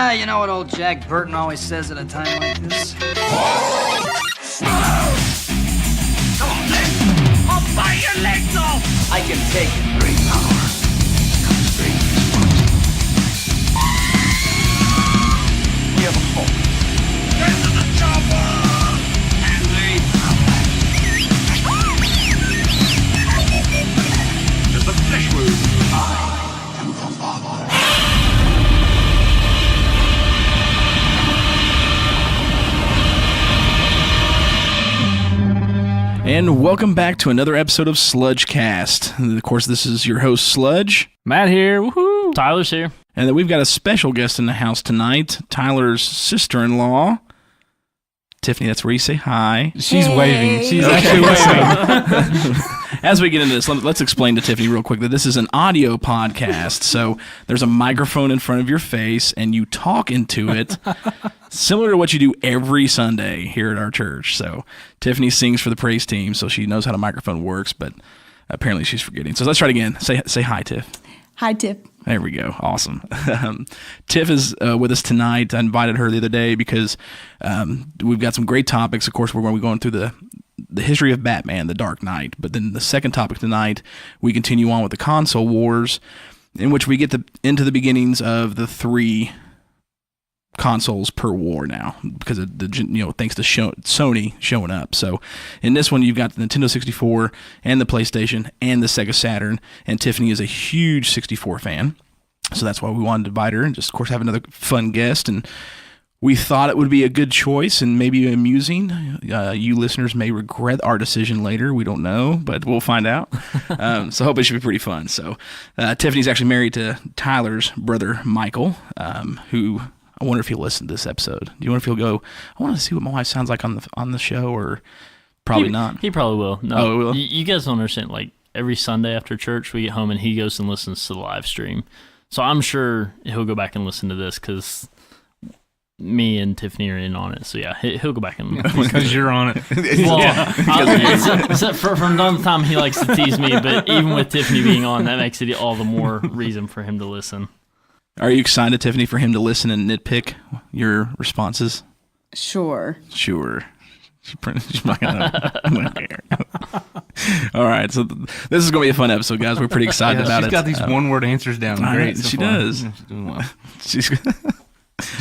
You know what old Jack Burton always says at a time like this? Come on, then. I'll bite your legs off! I can take it. Great power comes great responsibility. We have a hope. Get to the chopper! And leave. Does the flesh wound? I am the father. And welcome back to another episode of SludgeCast. Of course, this is your host, Sludge. Matt here. Woohoo. Tyler's here. And then we've got a special guest in the house tonight, Tyler's sister-in-law, Tiffany. That's where you say hi. She's waving. She's actually waving. As we get into this, let's explain to Tiffany real quick that this is an audio podcast. So there's a microphone in front of your face, and you talk into it, similar to what you do every Sunday here at our church. So Tiffany sings for the praise team, so she knows how the microphone works, but apparently she's forgetting. So let's try it again. Say hi, Tiff. Hi, Tiff. There we go. Awesome. Tiff is with us tonight. I invited her the other day because we've got some great topics. Of course, we're going to be going through the history of Batman, The Dark Knight. But then the second topic tonight, we continue on with the console wars, in which we get into the beginnings of the three consoles per war now, because of thanks to Sony showing up. So in this one, you've got the Nintendo 64 and the PlayStation and the Sega Saturn, and Tiffany is a huge 64 fan, so that's why we wanted to invite her and just, of course, have another fun guest. And we thought it would be a good choice and maybe amusing. You listeners may regret our decision later. We don't know, but we'll find out. So I hope it should be pretty fun. So Tiffany's actually married to Tyler's brother, Michael, who I wonder if he'll listen to this episode. Do you wonder if he'll go, I want to see what my wife sounds like on the show, or probably not? He probably will. No, Oh, he will? You guys don't understand. Like, every Sunday after church, we get home and he goes and listens to the live stream. So I'm sure he'll go back and listen to this because me and Tiffany are in on it. So yeah, he'll go back and listen. Because you're on it. Well, from time to time he likes to tease me, but even with Tiffany being on, that makes it all the more reason for him to listen. Are you excited, Tiffany, for him to listen and nitpick your responses? Sure. Sure. She's not gonna care. All right, so this is going to be a fun episode, guys. We're pretty excited about it. She's got these one-word answers down. Great. She far. does. She's doing well.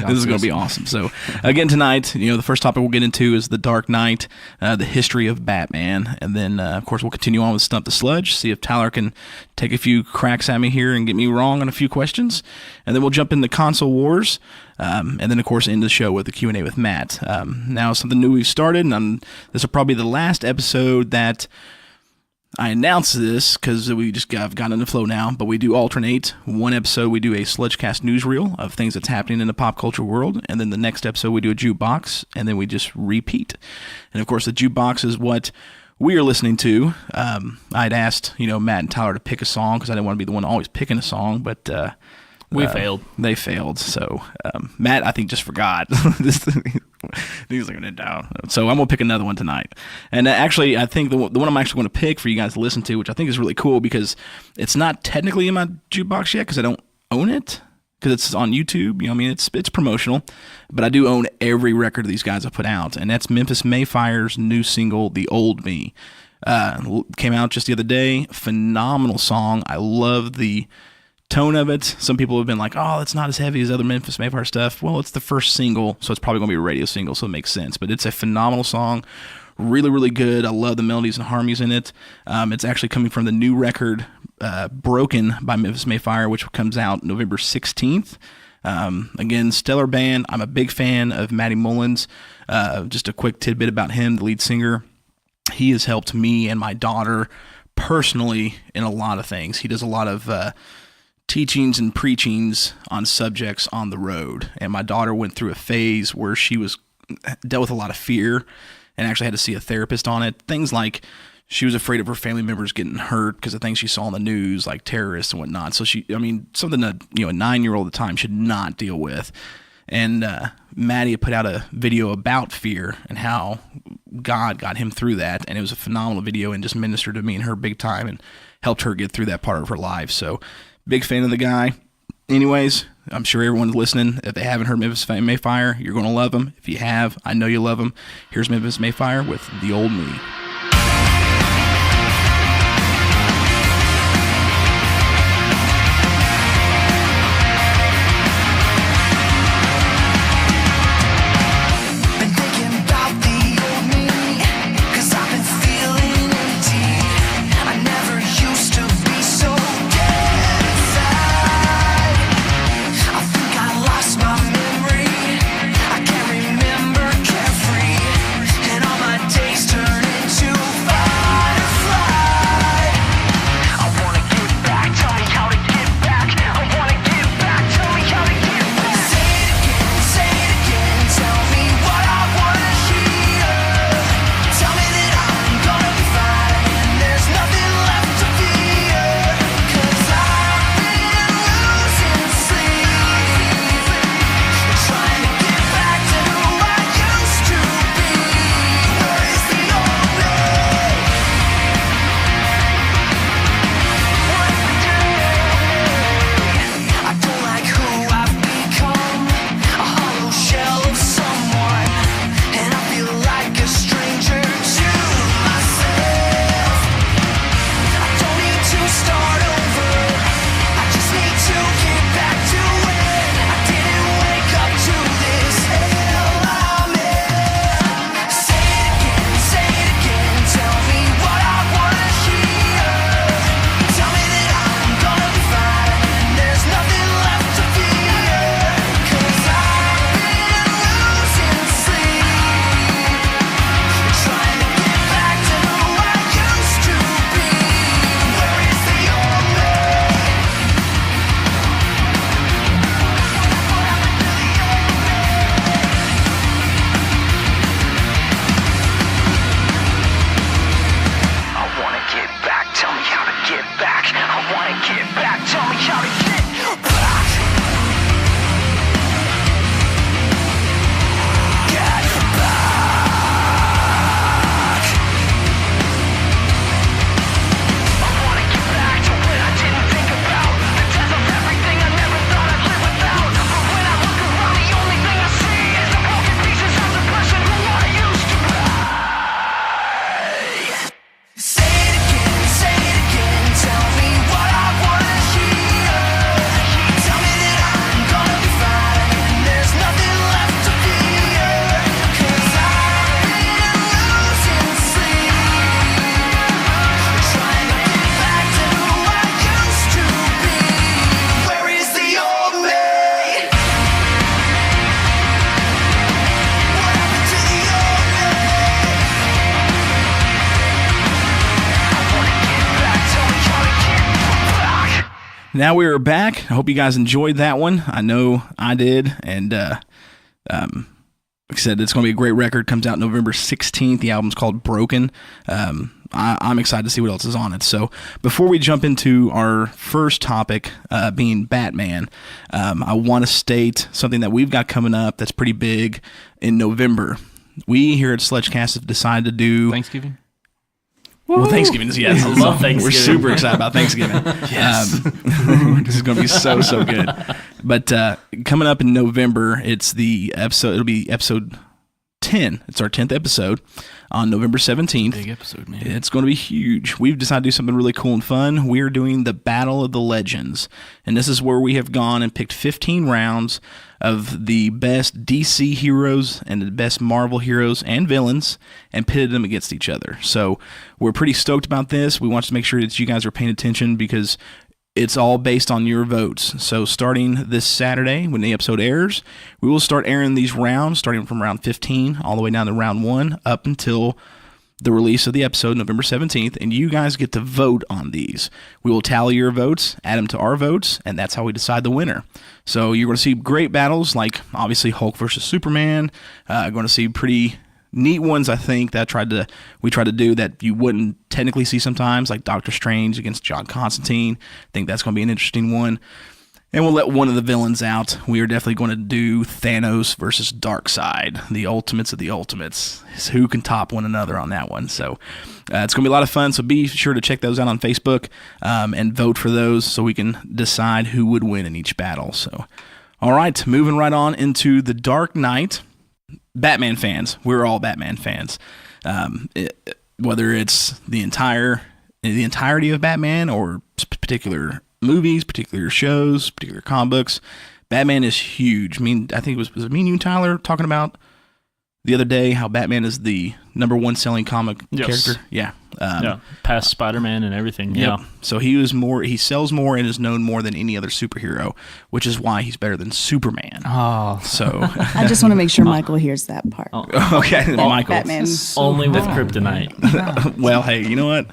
This is going to be awesome. So, again, tonight, the first topic we'll get into is The Dark Knight, the history of Batman. And then, of course, we'll continue on with Stump the Sludge, see if Tyler can take a few cracks at me here and get me wrong on a few questions. And then we'll jump into console wars. And then, of course, end the show with the Q&A with Matt. Now, something new we've started, and this will probably be the last episode that I announced this because we just have gotten in the flow now, but we do alternate. One episode we do a SludgeCast newsreel of things that's happening in the pop culture world, and then the next episode we do a jukebox, and then we just repeat. And of course, the jukebox is what we are listening to. I'd asked Matt and Tyler to pick a song because I didn't want to be the one always picking a song, but we failed. They failed. So Matt, I think, just forgot. These are going to down. So I'm going to pick another one tonight. And actually, I think the one I'm actually going to pick for you guys to listen to, which I think is really cool because it's not technically in my jukebox yet because I don't own it because it's on YouTube. It's promotional. But I do own every record these guys have put out. And that's Memphis Mayfire's new single, The Old Me. Came out just the other day. Phenomenal song. I love the tone of it. Some people have been like, oh, it's not as heavy as other Memphis Mayfire stuff. Well, it's the first single, so it's probably going to be a radio single, so it makes sense. But it's a phenomenal song. Really, really good. I love the melodies and harmonies in it. It's actually coming from the new record, Broken by Memphis Mayfire, which comes out November 16th. Again, stellar band. I'm a big fan of Matty Mullins. Just a quick tidbit about him, the lead singer. He has helped me and my daughter personally in a lot of things. He does a lot of teachings and preachings on subjects on the road. And my daughter went through a phase where she dealt with a lot of fear and actually had to see a therapist on it. Things like she was afraid of her family members getting hurt because of things she saw on the news, like terrorists and whatnot. So something that, a 9-year-old at the time should not deal with. And Maddie had put out a video about fear and how God got him through that. And it was a phenomenal video and just ministered to me and her big time and helped her get through that part of her life. So big fan of the guy. anyways, I'm sure everyone's listening. If they haven't heard Memphis Mayfire, you're going to love them. If you have, I know you love them. Here's Memphis Mayfire with The Old Me. Now we are back. I hope you guys enjoyed that one. I know I did. And like I said, it's going to be a great record. Comes out November 16th. The album's called Broken. I'm excited to see what else is on it. So before we jump into our first topic, being Batman, I want to state something that we've got coming up that's pretty big in November. We here at SludgeCast have decided to do... Thanksgiving? Well, Thanksgiving is, yes. I love Thanksgiving. We're super excited about Thanksgiving. Yes. This is going to be so good. But coming up in November, it's the episode, it'll be episode 10. It's our 10th episode on November 17th. Big episode, man. It's going to be huge. We've decided to do something really cool and fun. We're doing the Battle of the Legends. And this is where we have gone and picked 15 rounds of the best DC heroes and the best Marvel heroes and villains and pitted them against each other. So we're pretty stoked about this. We want to make sure that you guys are paying attention because it's all based on your votes. So starting this Saturday when the episode airs, we will start airing these rounds starting from round 15 all the way down to round 1 up until the release of the episode, November 17th, and you guys get to vote on these. We will tally your votes, add them to our votes, and that's how we decide the winner. So you're going to see great battles like, obviously, Hulk versus Superman. Going to see pretty neat ones, I think, that we tried to do that you wouldn't technically see sometimes, like Doctor Strange against John Constantine. I think that's going to be an interesting one. And we'll let one of the villains out. We are definitely going to do Thanos versus Darkseid, the ultimates of the ultimates. Who can top one another on that one? So It's going to be a lot of fun, so be sure to check those out on Facebook and vote for those so we can decide who would win in each battle. So, all right, moving right on into The Dark Knight. Batman fans, we're all Batman fans. Whether it's the entirety of Batman or particular movies, particular shows, particular comic books, Batman is huge. I mean, I think was it me and you, Tyler, talking about the other day how Batman is the number one selling comic character? Yeah. Past Spider-Man and everything. Yep. Yeah. So he sells more and is known more than any other superhero, which is why he's better than Superman. Oh. So I just want to make sure Michael hears that part. okay, Michael. Batman. Only with kryptonite. Well, hey, you know what?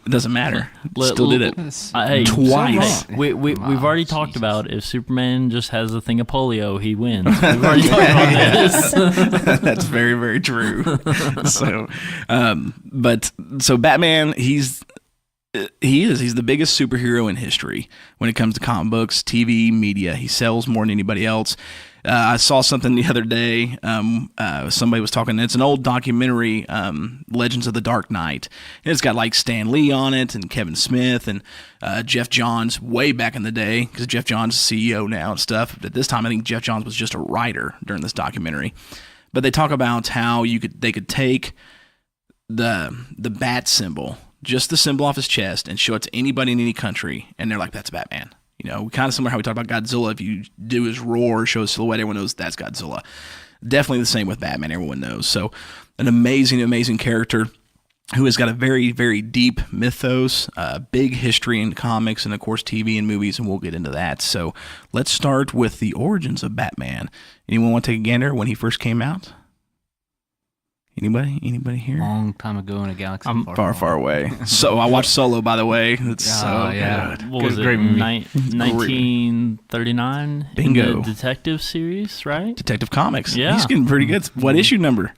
It doesn't matter. Still did it Hey, twice. We've already talked about if Superman just has a thing of polio, he wins. We've already talked about this. That's very, very true. So Batman, he's the biggest superhero in history when it comes to comic books, TV, media. He sells more than anybody else. I saw something the other day. Somebody was talking. It's an old documentary, Legends of the Dark Knight. And it's got like Stan Lee on it and Kevin Smith and Jeff Johns way back in the day, because Jeff Johns is CEO now and stuff. At this time, I think Jeff Johns was just a writer during this documentary. But they talk about how they could take the bat symbol, just the symbol off his chest, and show it to anybody in any country, and they're like, "That's Batman." You know, kind of similar how we talk about Godzilla. If you do his roar, show his silhouette, everyone knows that's Godzilla. Definitely the same with Batman, everyone knows. So an amazing, amazing character who has got a very, very deep mythos, big history in comics, and of course TV and movies, and we'll get into that. So let's start with the origins of Batman. Anyone want to take a gander when he first came out? Anybody here? Long time ago in a galaxy far away. So I watched Solo, by the way. It's good. What was it? Great movie. 1939. Bingo. In the Detective series, right? Detective Comics. Yeah. He's getting pretty good. What issue number?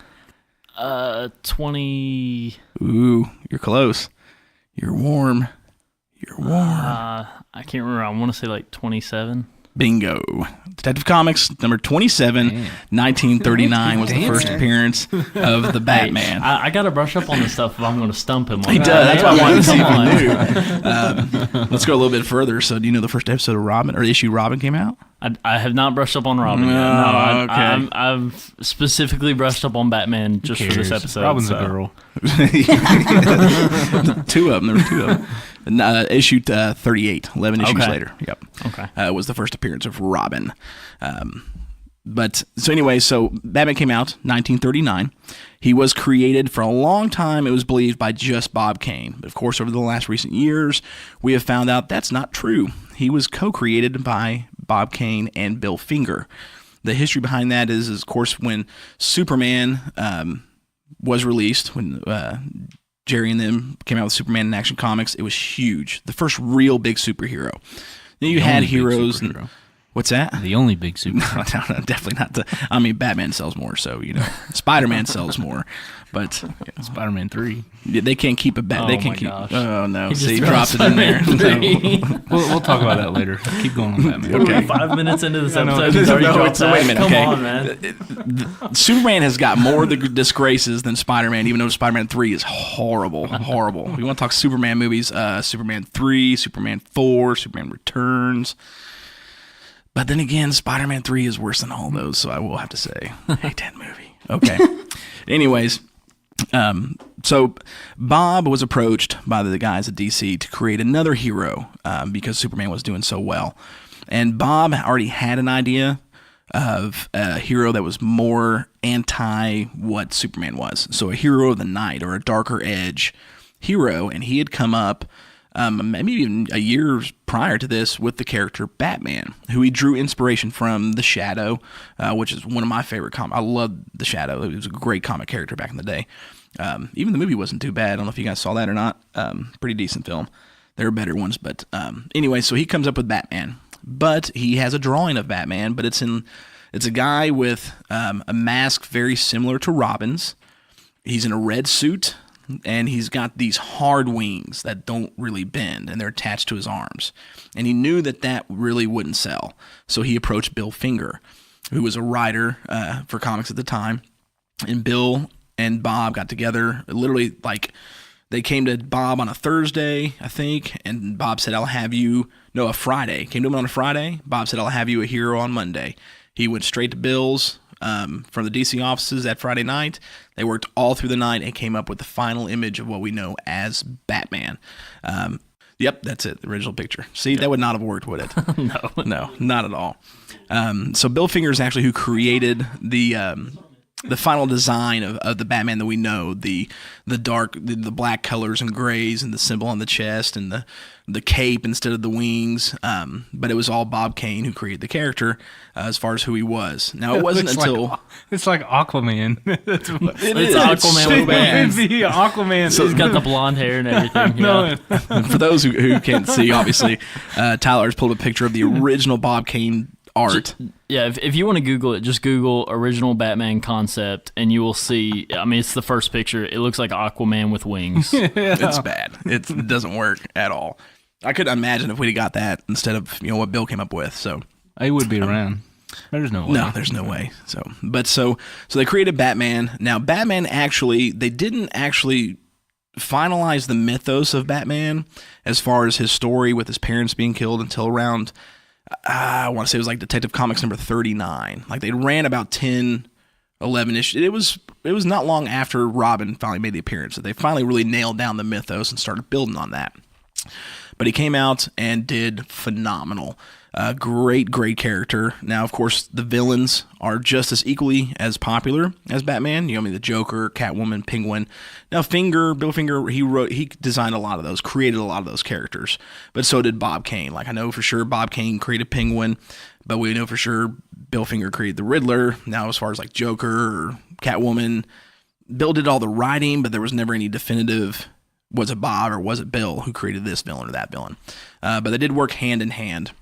20. Ooh, you're close. You're warm. I can't remember. I want to say like 27. Bingo. Detective Comics, number 27, 1939 was the first appearance of the Batman. I got to brush up on this stuff if I'm going to stump him. He does. That's why I wanted to see if he knew. Let's go a little bit further. So, do you know the first episode of Robin, or issue Robin came out? I have not brushed up on Robin yet. No, okay. I've specifically brushed up on Batman just for this episode. Robin's a girl. Two of them. There were two of them. Issue 38, 11 issues later. Yep. Okay. Was the first appearance of Robin. So Batman came out 1939. He was created for a long time, it was believed, by just Bob Kane. But of course, over the last recent years, we have found out that's not true. He was co-created by Bob Kane and Bill Finger. The history behind that is of course, when Superman was released, when Jerry and them came out with Superman in Action Comics, it was huge. The first real big superhero. Then you had heroes. What's that? The only big superhero. No, definitely not. I mean, Batman sells more, so, you know. Spider-Man sells more. But Spider-Man 3. They can't keep a bat. Oh, they can't my keep. gosh. Oh, no. He See, he just dropped it in there. Spider-Man We'll talk about that later. Keep going on Batman. Okay. 5 minutes into this I know. episode, he's already No, dropped that. wait a minute, Come okay. on, man. Superman has got more disgraces than Spider-Man, even though Spider-Man 3 is horrible. Horrible. We want to talk Superman movies. Superman 3, Superman 4, Superman Returns. But then again, Spider-Man 3 is worse than all those, so I will have to say, hate that movie. Okay. Anyways, so Bob was approached by the guys at DC to create another hero because Superman was doing so well. And Bob already had an idea of a hero that was more anti what Superman was. So a hero of the night or a darker edge hero. And he had come up maybe even a year prior to this with the character Batman, who he drew inspiration from The Shadow, which is one of my favorite comics. I love The Shadow. It was a great comic character back in the day. Even the movie wasn't too bad. I don't know if you guys saw that or not. Pretty decent film. There are better ones, but anyway, so he comes up with Batman, but he has a drawing of Batman, but it's a guy with a mask very similar to Robin's. He's in a red suit, and he's got these hard wings that don't really bend, and they're attached to his arms. And he knew that really wouldn't sell, so he approached Bill Finger, who was a writer for comics at the time, and Bill and Bob got together. Literally, like, They came to Bob on a Thursday, I think, and Bob said, a Friday. Came to him on a Friday. Bob said, I'll have you a hero on Monday. He went straight to Bill's from the DC offices that Friday night. They worked all through the night and came up with the final image of what we know as Batman. Yep, that's it, the original picture. See, that would not have worked, would it? No, not at all. So Bill Finger is actually who created the final design of the Batman that we know, the black colors and grays and the symbol on the chest and the cape instead of the wings. But it was all Bob Kane who created the character as far as who he was. Now, it wasn't until... It's like Aquaman. It is. Aquaman So with bad. It'd be Aquaman. He's got the blonde hair and everything. No, For those who can't see, obviously, Tyler's pulled a picture of the original Bob Kane art. Yeah, if you want to Google it, just Google original Batman concept, and you will see. I mean, it's the first picture. It looks like Aquaman with wings. It's bad. It doesn't work at all. I could imagine if we'd got that instead of what Bill came up with. So he would be around. There's no way. No, there's no way. So they created Batman. Now, Batman they didn't actually finalize the mythos of Batman as far as his story with his parents being killed until around, I want to say it was like Detective Comics number 39. Like they ran about 10, 11-ish. It was not long after Robin finally made the appearance that they finally really nailed down the mythos and started building on that. But he came out and did phenomenal. Great character. Now, of course, the villains are just as equally as popular as Batman. The Joker, Catwoman, Penguin. Now, Bill Finger, he designed a lot of those, created a lot of those characters. But so did Bob Kane. Like, I know for sure Bob Kane created Penguin, but we know for sure Bill Finger created the Riddler. Now, as far as like Joker or Catwoman, Bill did all the writing, but there was never any definitive, was it Bob or was it Bill who created this villain or that villain? But they did work hand in hand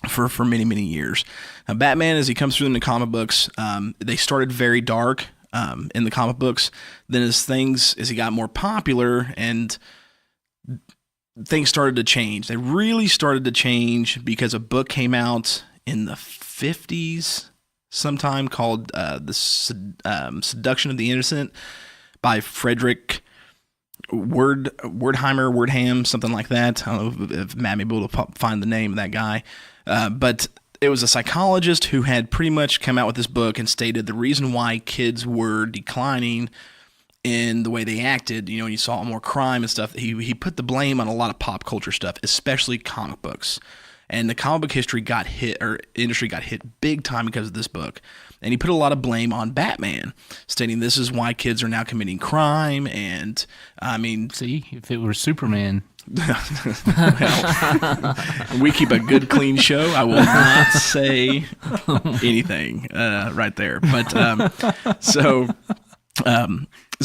for many years. Now, Batman, as he comes through in the comic books, they started very dark in the comic books. Then as he got more popular and things started to change. They really started to change because a book came out in the 50s sometime called The Seduction of the Innocent by Frederick Wordham, something like that. I don't know if Matt may be able to find the name of that guy. But it was a psychologist who had pretty much come out with this book and stated the reason why kids were declining in the way they acted, you saw more crime and stuff. He put the blame on a lot of pop culture stuff, especially comic books. And the comic book industry got hit big time because of this book. And he put a lot of blame on Batman, stating this is why kids are now committing crime. And I mean, see, if it were Superman. Well, we keep a good, clean show. I will not say anything right there. But so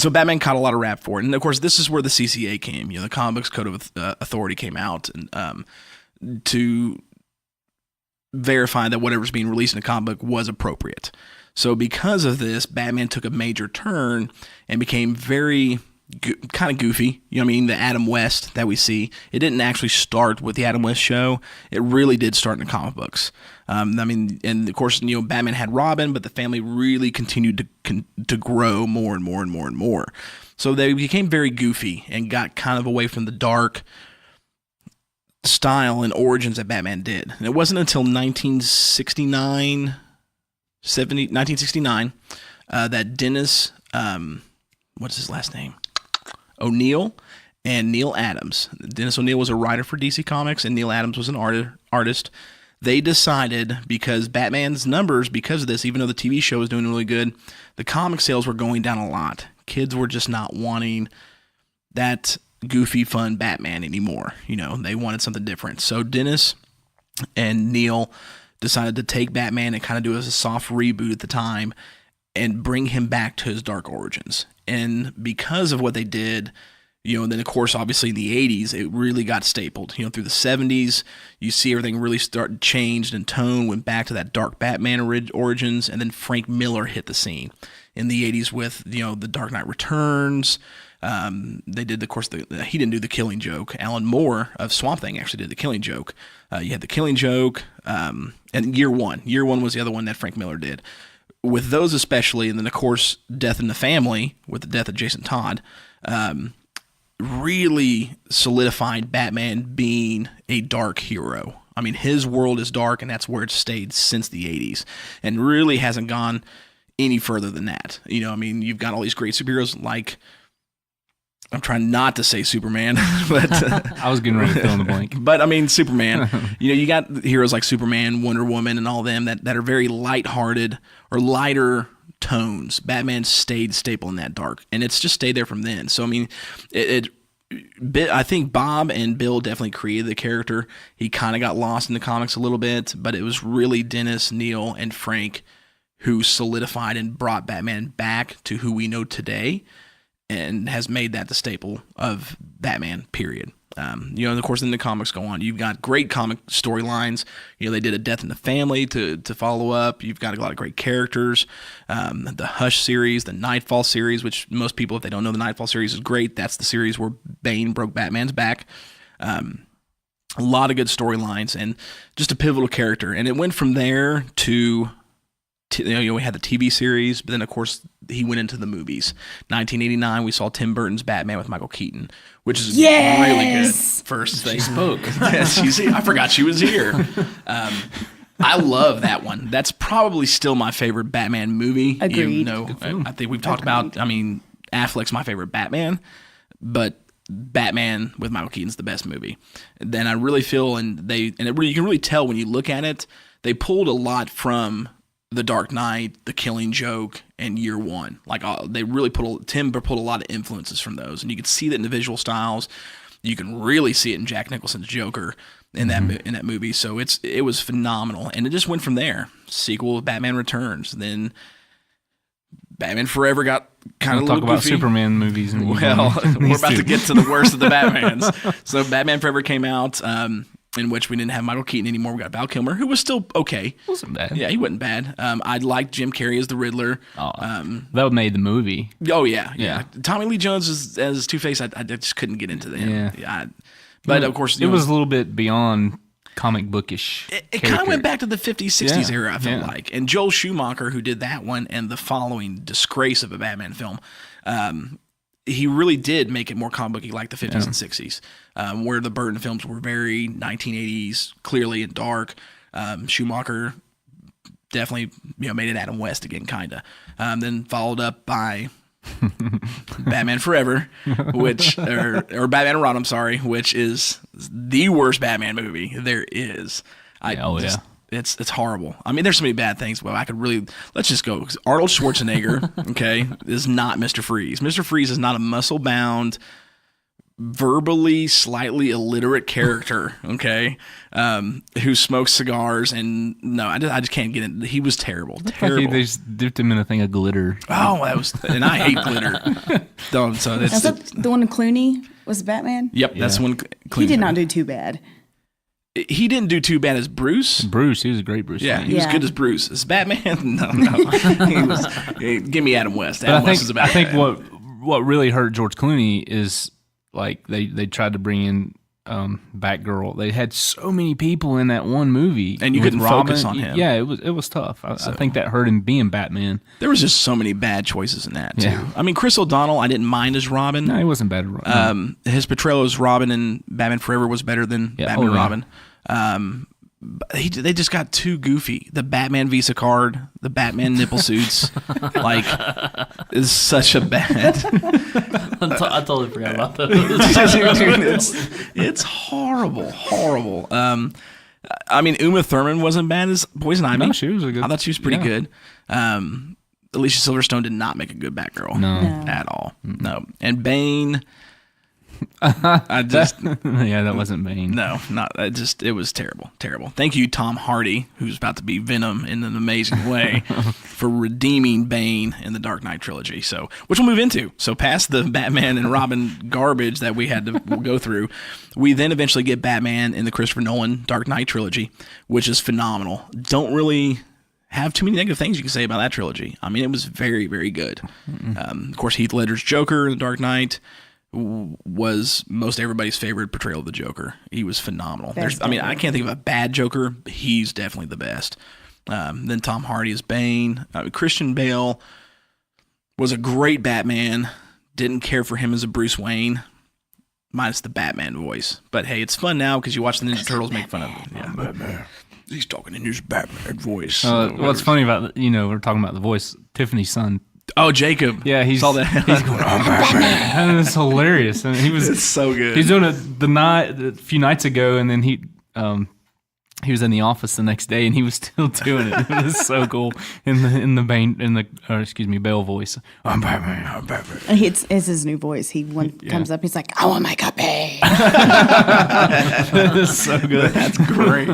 Batman caught a lot of rap for it. And of course, this is where the CCA came. The Comic Books Code of Authority came out and to verify that whatever's being released in a comic book was appropriate. So because of this, Batman took a major turn and became very kind of goofy. The Adam West that we see, it didn't actually start with the Adam West show. It really did start in the comic books. And of course, Batman had Robin, but the family really continued to grow more and more and more and more. So they became very goofy and got kind of away from the dark style and origins that Batman did. And it wasn't until 1969 that Dennis, what's his last name? O'Neill and Neil Adams. Dennis O'Neill was a writer for DC Comics and Neil Adams was an artist. They decided, because Batman's numbers, because of this, even though the TV show was doing really good, the comic sales were going down a lot. Kids were just not wanting that goofy, fun Batman anymore. They wanted something different. So Dennis and Neil decided to take Batman and kind of do it as a soft reboot at the time and bring him back to his dark origins. And because of what they did, then of course, obviously in the 80s, it really got stapled. Through the 70s, you see everything really changed in tone, went back to that dark Batman origins, and then Frank Miller hit the scene in the 80s with, The Dark Knight Returns. They did, of course, he didn't do The Killing Joke. Alan Moore of Swamp Thing actually did The Killing Joke. You had The Killing Joke, and Year One. Year One was the other one that Frank Miller did. With those especially, and then, of course, Death in the Family, with the death of Jason Todd, really solidified Batman being a dark hero. I mean, his world is dark, and that's where it's stayed since the 80s, and really hasn't gone any further than that. You know, I mean, you've got all these great superheroes like, I'm trying not to say Superman, but I was getting ready to fill in the blank. But I mean, Superman, you know, you got heroes like Superman, Wonder Woman, and all them that are very lighthearted or lighter tones. Batman stayed staple in that dark, and it's just stayed there from then. So I mean, I think Bob and Bill definitely created the character. He kind of got lost in the comics a little bit, but it was really Dennis, Neil, and Frank who solidified and brought Batman back to who we know today, and has made that the staple of Batman, period. You know, and of course, then the comics go on. You've got great comic storylines. You know, they did a Death in the Family to follow up. You've got a lot of great characters. The Hush series, the Nightfall series, which most people, if they don't know the Nightfall series, is great. That's the series where Bane broke Batman's back. A lot of good storylines and just a pivotal character. And it went from there to... You know, we had the TV series, but then of course he went into the movies. 1989, we saw Tim Burton's Batman with Michael Keaton, which is really good. First thing, she spoke. Yes, I forgot she was here. I love that one. That's probably still my favorite Batman movie. Agreed. I think we've talked about. I mean, Affleck's my favorite Batman, but Batman with Michael Keaton's the best movie. Then I really feel, you can really tell when you look at it, they pulled a lot from The Dark Knight, The Killing Joke, and Year One. Like they really Tim pulled a lot of influences from those, and you can see that in the visual styles. You can really see it in Jack Nicholson's Joker in that movie. So it was phenomenal, and it just went from there. Sequel of Batman Returns, then Batman Forever got kind of a little talk about goofy. Superman movies. Well, we're about to get to the worst of the Batmans. So Batman Forever came out. In which we didn't have Michael Keaton anymore. We got Val Kilmer, who was still okay. Wasn't bad. Yeah, he wasn't bad. I liked Jim Carrey as the Riddler. That made the movie. Oh, yeah. Tommy Lee Jones as Two-Face, I just couldn't get into that. Yeah. But, of course... It was a little bit beyond comic bookish. It kind of went back to the 50s, 60s era, I felt like. And Joel Schumacher, who did that one and the following disgrace of a Batman film, he really did make it more comic booky like the 50s and 60s, where the Burton films were very 1980s, clearly and dark. Schumacher definitely made it Adam West again, kind of. Then followed up by Batman Forever, which or Batman and Robin, sorry, which is the worst Batman movie there is. It's horrible. I mean, there's so many bad things. Well, let's just go. Arnold Schwarzenegger, okay, is not Mr. Freeze. Mr. Freeze is not a muscle-bound, verbally slightly illiterate character, okay, who smokes cigars. And no, I just can't get it. He was terrible. Terrible. They just dipped him in a thing of glitter. Oh, and I hate glitter. So Is that the one Clooney was Batman? Yep, that's one. He did not do too bad. He didn't do too bad as Bruce. He was a great Bruce. Yeah, he was good as Bruce. As Batman, no. Give me Adam West. Adam West is a bad I think what really hurt George Clooney is like they tried to bring in Batgirl. They had so many people in that one movie, and you couldn't focus on him. Yeah, it was tough. I think that hurt him being Batman. There was just so many bad choices in that too. Yeah. I mean, Chris O'Donnell, I didn't mind as Robin. No, he wasn't bad as Robin. His portrayal as Robin in Batman Forever was better than Batman and Robin. They just got too goofy. The Batman Visa card, the Batman nipple suits, like, is such a bad. I totally forgot about that. It's horrible. I mean, Uma Thurman wasn't bad as Poison Ivy. No, she was good. I thought she was pretty good. Alicia Silverstone did not make a good Batgirl at all. No, and Bane. That wasn't Bane. No, it was terrible. Thank you, Tom Hardy, who's about to be Venom in an amazing way, for redeeming Bane in the Dark Knight trilogy. So, which we'll move into. So, past the Batman and Robin garbage that we had to go through, we then eventually get Batman in the Christopher Nolan Dark Knight trilogy, which is phenomenal. Don't really have too many negative things you can say about that trilogy. I mean, it was very, very good. Of course, Heath Ledger's Joker in the Dark Knight was most everybody's favorite portrayal of the Joker. He was phenomenal. I can't think of a bad Joker. He's definitely the best. Then Tom Hardy as Bane. Christian Bale was a great Batman. Didn't care for him as a Bruce Wayne. minus the Batman voice. But hey, it's fun now because you watch the Ninja Turtles make fun of him. Yeah. Batman. He's talking in his Batman voice. What's funny about we're talking about the voice. Tiffany's son. Oh, Jacob. Yeah, he's saw that. He's going, "Oh, Batman!" And it's hilarious. And It's so good. He's doing it a few nights ago, and then he was in the office the next day, and he was still doing it. It was so cool in the Bale voice. I'm Batman. I'm Batman. It's his new voice. He comes up, he's like, I want my cupcake. It's so good. That's great.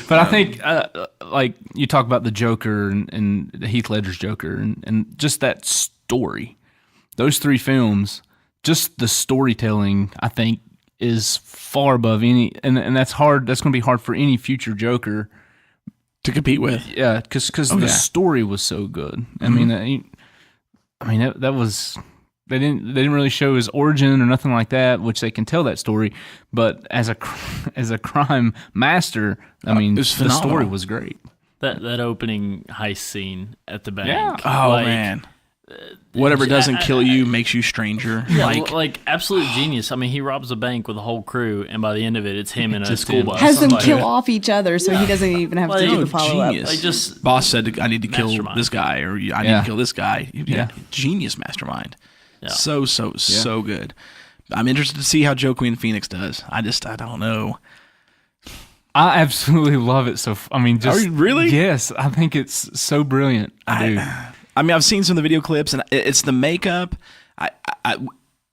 But I think, like you talk about the Joker and Heath Ledger's Joker, and just that story, those 3 films, just the storytelling, I think, is far above any, and that's hard. That's going to be hard for any future Joker to compete with. Yeah, because the story was so good. I mean, that was. They didn't really show his origin or nothing like that, which they can tell that story. But as a crime master, I mean, the story was great. That opening heist scene at the bank. Yeah. Oh man. Whatever doesn't kill you makes you stranger. Yeah, like absolute genius. I mean, he robs a bank with a whole crew, and by the end of it, it's him in a school bus. Has them kill off each other, so he doesn't even have to do the follow up. Genius. Like just boss said, "I need to kill this guy," or "I need to kill this guy." Yeah. Genius mastermind. Yeah. So good. I'm interested to see how Joe Queen Phoenix does. I don't know. I absolutely love it. So I mean, just Are you really? Yes, I think it's so brilliant. I mean, I've seen some of the video clips, and it's the makeup.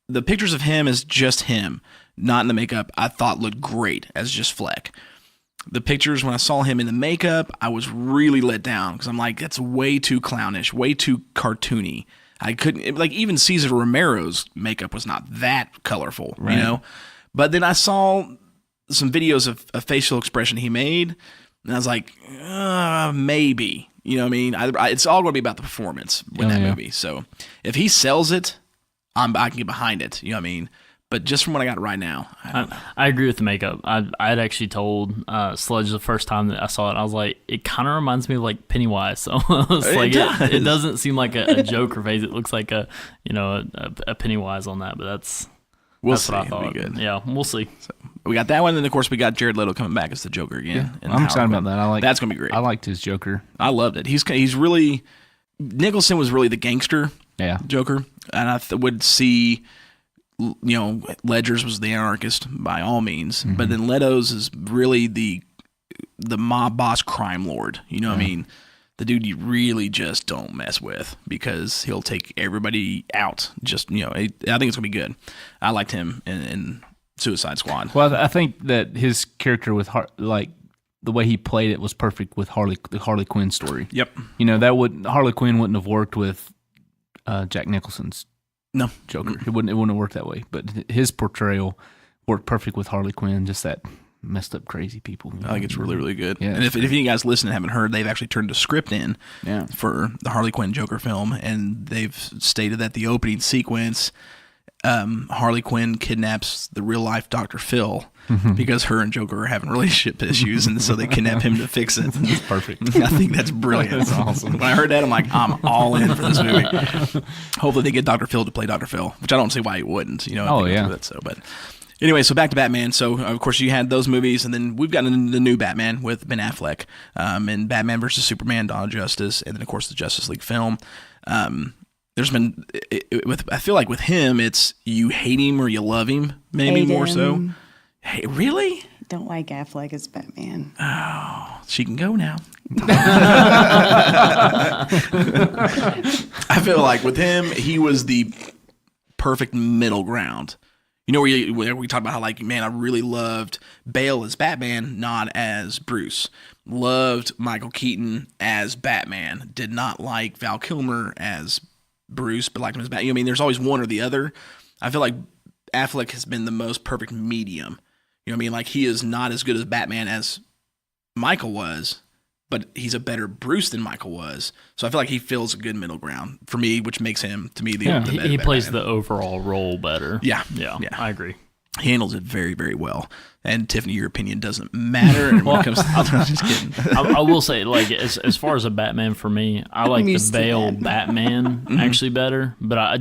The pictures of him as just him, not in the makeup, I thought looked great as just Fleck. The pictures when I saw him in the makeup, I was really let down because I'm like, that's way too clownish, way too cartoony. I couldn't, like, even Cesar Romero's makeup was not that colorful, right. You know? But then I saw some videos of a facial expression he made, and I was like, maybe. You know what I mean? It's all going to be about the performance with that movie. So if he sells it, I can get behind it. You know what I mean? But just from what I got right now, I agree with the makeup. I had actually told Sludge the first time that I saw it, I was like, it kind of reminds me of like Pennywise. So it doesn't seem like a Joker face. It looks like a Pennywise on that. But that's what I thought. It'll be good. Yeah, we'll see. So we got that one, and then of course we got Jared Leto coming back as the Joker again. Yeah, I'm excited about that. That's gonna be great. I liked his Joker. I loved it. He's really Nicholson was really the gangster. Joker, and I would see. Ledger's was the anarchist by all means, but then Leto's is really the mob boss crime lord. You know what I mean? The dude you really just don't mess with because he'll take everybody out. Just I think it's gonna be good. I liked him in Suicide Squad. Well, I think that his character with the way he played it was perfect with the Harley Quinn story. Yep. Harley Quinn wouldn't have worked with Jack Nicholson's Joker. It wouldn't have worked that way. But his portrayal worked perfect with Harley Quinn, just that messed up crazy people. I think it's really, really good. Yeah, and if you guys listen and haven't heard, they've actually turned a script in for the Harley Quinn Joker film, and they've stated that the opening sequence, Harley Quinn kidnaps the real life Dr. Phil because her and Joker are having relationship issues, and so they kidnap him to fix it. It's perfect. I think that's brilliant. That's awesome. When I heard that, I'm like, I'm all in for this movie. Hopefully they get Dr. Phil to play Dr. Phil, which I don't see why he wouldn't. But anyway, so back to Batman. So of course you had those movies, and then we've gotten the new Batman with Ben Affleck, and Batman versus Superman: Dawn of Justice, and then of course the Justice League film. There's been I feel like with him, it's you hate him or you love him, maybe more so. Hey, really? Don't like Affleck as Batman. Oh, she can go now. I feel like with him, he was the perfect middle ground. Where we talk about how, like, man, I really loved Bale as Batman, not as Bruce. Loved Michael Keaton as Batman. Did not like Val Kilmer as Bruce, but liked him as Batman. There's always one or the other. I feel like Affleck has been the most perfect medium. Like, he is not as good as Batman as Michael was, but he's a better Bruce than Michael was. So I feel like he fills a good middle ground for me, which makes him, to me, the better he plays Batman. the overall role better. Yeah, I agree. He handles it very, very well. And Tiffany, your opinion doesn't matter when it comes to I'm just kidding. I will say, like, as far as a Batman for me, I like the Bale Batman actually better. But I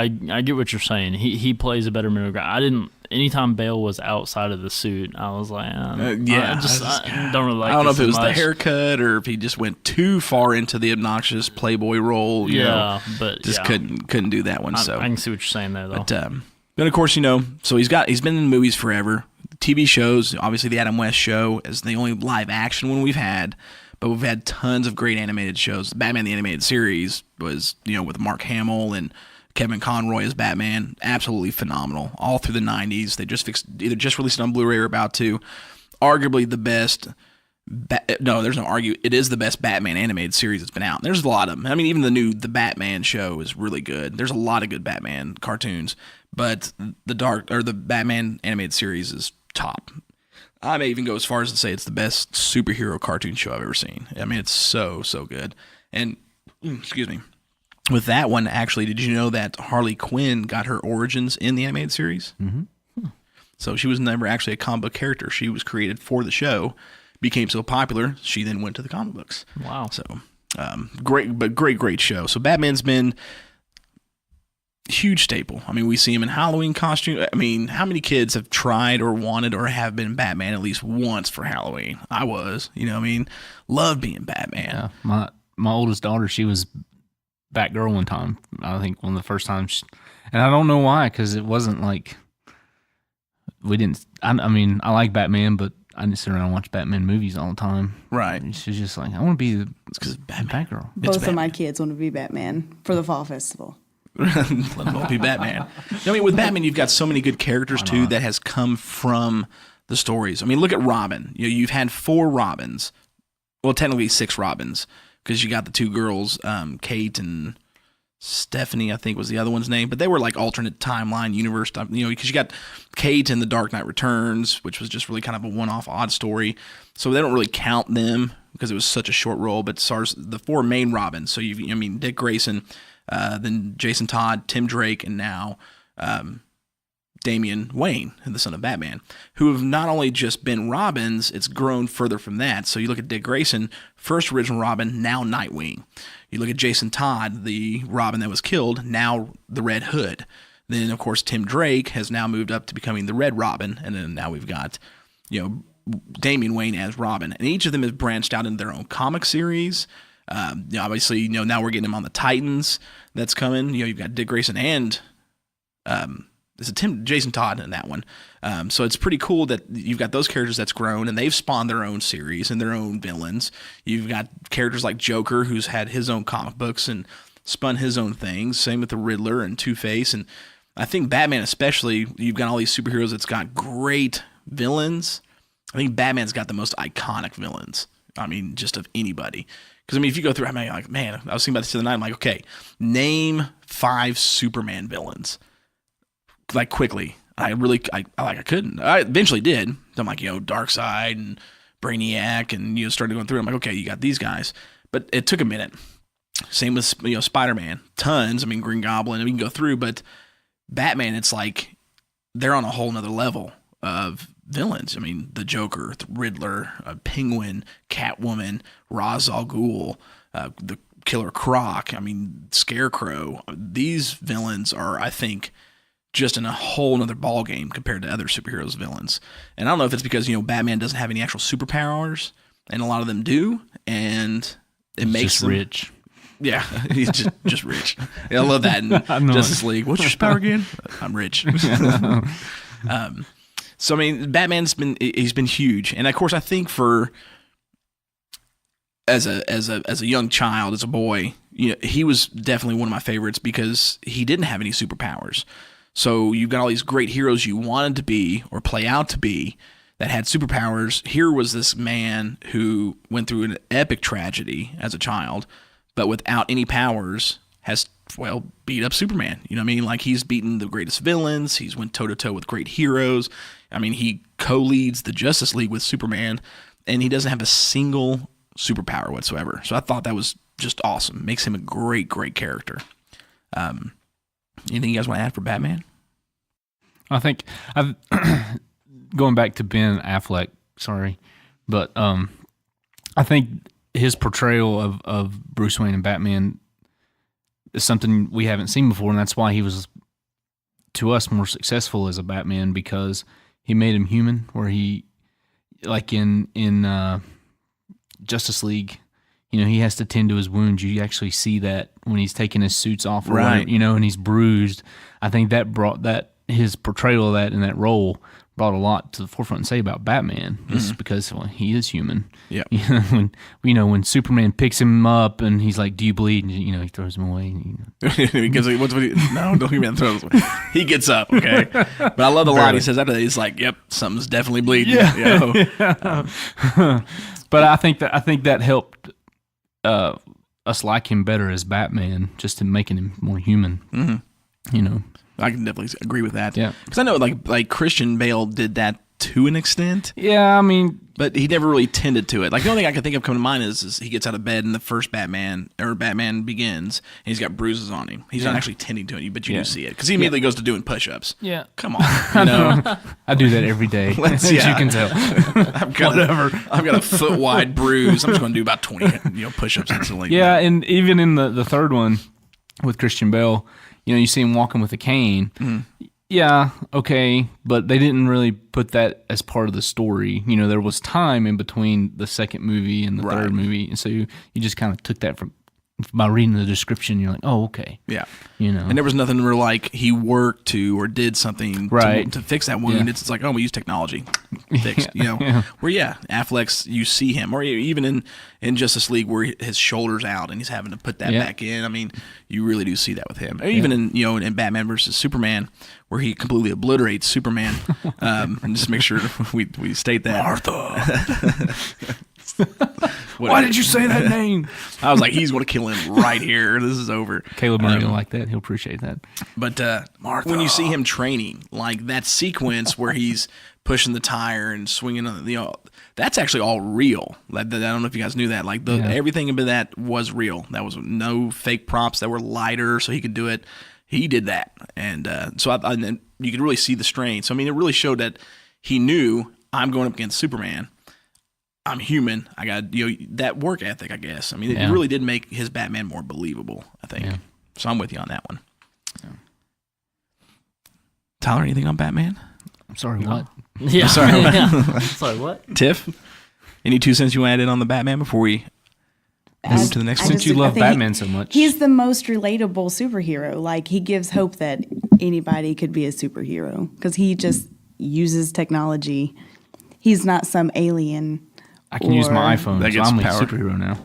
get what you're saying. He plays a better middle ground. anytime Bale was outside of the suit, I was like, yeah, I don't really like. I don't know this if it was as the much. haircut or if he just went too far into the obnoxious Playboy role. You know, but just couldn't do that one. I So can see what you're saying there, though. But of course, so he's been in movies forever. TV shows, obviously the Adam West Show is the only live action one we've had, but we've had tons of great animated shows. Batman the Animated Series was, with Mark Hamill and Kevin Conroy as Batman, absolutely phenomenal. All through the 90s, they either just released it on Blu-ray or about to. Arguably the best. No, there's no argue. It is the best Batman animated series that's been out. There's a lot of them. I mean, even the Batman show is really good. There's a lot of good Batman cartoons, but the Batman animated series is top. I may even go as far as to say it's the best superhero cartoon show I've ever seen. I mean, it's so good. And excuse me. With that one, actually, did you know that Harley Quinn got her origins in the animated series? Mm-hmm. So she was never actually a comic book character. She was created for the show, became so popular, she then went to the comic books. Wow. So great show. So Batman's been a huge staple. I mean, we see him in Halloween costume. I mean, how many kids have tried or wanted or have been Batman at least once for Halloween? I was, loved being Batman. Yeah, my oldest daughter, she was Batgirl one time. I think one of the first times, and I don't know why, because it wasn't like we didn't. I mean, I like Batman, but I didn't sit around and watch Batman movies all the time. Right. And she's just like, I want to be because Batgirl. Both of my kids want to be Batman for the fall festival. Let them all be Batman. I mean, with Batman, you've got so many good characters too that has come from the stories. I mean, look at Robin. You've had 4 Robins. Well, technically 6 Robins. Because you got the 2 girls, Kate and Stephanie, I think was the other one's name. But they were like alternate timeline universe stuff. Because you got Kate in The Dark Knight Returns, which was just really kind of a one-off odd story. So they don't really count them because it was such a short role. But as far as the 4 main Robins, so Dick Grayson, then Jason Todd, Tim Drake, and now Damian Wayne, the son of Batman, who have not only just been Robins, it's grown further from that. So you look at Dick Grayson, first original Robin, now Nightwing. You look at Jason Todd, the Robin that was killed, now the Red Hood. Then, of course, Tim Drake has now moved up to becoming the Red Robin, and then now we've got, Damian Wayne as Robin. And each of them has branched out into their own comic series. Obviously, now we're getting him on the Titans that's coming. You've got Dick Grayson and there's Jason Todd in that one. So it's pretty cool that you've got those characters that's grown, and they've spawned their own series and their own villains. You've got characters like Joker, who's had his own comic books and spun his own things. Same with the Riddler and Two-Face. And I think Batman especially, you've got all these superheroes that's got great villains. I think Batman's got the most iconic villains. I mean, just of anybody. Because, if you go through, I was thinking about this the other night. I'm like, okay, name 5 Superman villains. Like, quickly. I couldn't. I eventually did. I'm like, Darkseid and Brainiac, and started going through. I'm like, okay, you got these guys. But it took a minute. Same with, Spider-Man. Tons. Green Goblin. We can go through. But Batman, it's like they're on a whole nother level of villains. The Joker, the Riddler, Penguin, Catwoman, Ra's al Ghul, the Killer Croc, Scarecrow. These villains are, I think, just in a whole nother ballgame compared to other superheroes' villains. And I don't know if it's because, Batman doesn't have any actual superpowers, and a lot of them do, and it makes just them rich. Yeah, he's just rich. Yeah, I love that in Justice League. What's your power again? I'm rich. So Batman's been huge, and of course I think for as a young child, as a boy, he was definitely one of my favorites because he didn't have any superpowers. So you've got all these great heroes you wanted to be or play out to be that had superpowers. Here was this man who went through an epic tragedy as a child, but without any powers has, beat up Superman. Like, he's beaten the greatest villains. He's went toe-to-toe with great heroes. He co-leads the Justice League with Superman, and he doesn't have a single superpower whatsoever. So I thought that was just awesome. Makes him a great, great character. Anything you guys want to add for Batman? I think going back to Ben Affleck, sorry, but I think his portrayal of Bruce Wayne and Batman is something we haven't seen before, and that's why he was to us more successful as a Batman because he made him human. Where he, like in Justice League, you know, he has to tend to his wounds. You actually see that when he's taking his suits off, or Right. whatever, you know, and he's bruised. I think that brought his portrayal of that in that role brought a lot to the forefront and say about Batman, just because he is human. Yeah. When Superman picks him up and he's like, "Do you bleed?" And he throws him away. He gives no, don't give me that throw. He gets up, okay. But I love the line he says after that. He's like, "Yep, something's definitely bleeding." Yeah. But I think that helped us like him better as Batman, just in making him more human. Mm-hmm. You know, I can definitely agree with that. Yeah, because I know like Christian Bale did that to an extent. Yeah, I mean, but he never really tended to it. Like the only thing I can think of coming to mind is he gets out of bed in the first Batman Begins, and he's got bruises on him. He's not actually tending to it, but you do see it because he immediately goes to doing push-ups. Yeah, come on, you know. I do that every day, as you can tell. I've got a foot wide bruise. I'm just going to do about 20 push-ups instantly. Yeah, and even in the third one with Christian Bale, you see him walking with a cane. Mm-hmm. Yeah, okay, but they didn't really put that as part of the story. There was time in between the second movie and the third movie, and so you just kind of took that by reading the description. You're like, oh, okay, yeah, And there was nothing where like he worked to or did something to fix that wound. Yeah. It's like, oh, we use technology, fixed. Yeah. Where Affleck's, you see him, or even in Justice League where his shoulder's out and he's having to put that back in. I mean, you really do see that with him. Or even in Batman versus Superman, where he completely obliterates Superman. And just make sure we state that. Martha. Why did you say that name? I was like, he's going to kill him right here. This is over. Caleb Murray will like that. He'll appreciate that. But when you see him training, like that sequence where he's pushing the tire and swinging on that's actually all real. I don't know if you guys knew that. Like everything about that was real. That was no fake props that were lighter, so he could do it. He did that, and and you could really see the strain. So I mean, it really showed that he knew, I'm going up against Superman. I'm human. I got that work ethic, I guess. I mean, it really did make his Batman more believable, I think. Yeah. So I'm with you on that one. Yeah. Tyler, anything on Batman? I'm sorry, what? Yeah. I'm sorry. Yeah. Sorry, what? Tiff, any 2 cents you want to add in on the Batman before we move to the next one? Since you love Batman so much. He's the most relatable superhero. Like, he gives hope that anybody could be a superhero because he just uses technology. He's not some alien. I can use my iPhone, that so I'm a superhero now.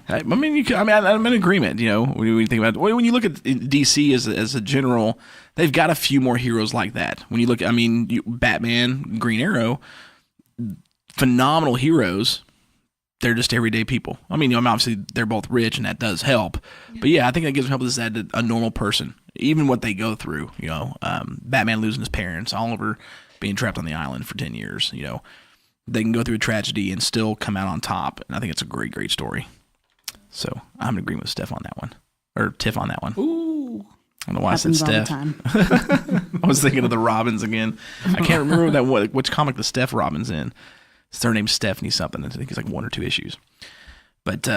I mean, I'm in agreement. When you think about when you look at DC as a general, they've got a few more heroes like that. When you look, Batman, Green Arrow, phenomenal heroes. They're just everyday people. Obviously they're both rich, and that does help. But I think that gives help is that a normal person, even what they go through. Batman losing his parents, Oliver being trapped on the island for 10 years. They can go through a tragedy and still come out on top. And I think it's a great, great story. So I'm in agreement with Steph on that one. Or Tiff on that one. Ooh. I don't know why I said Steph. All the time. I was thinking of the Robins again. I can't remember which comic the Steph Robin's in. Her name's Stephanie something. I think it's like 1 or 2 issues. But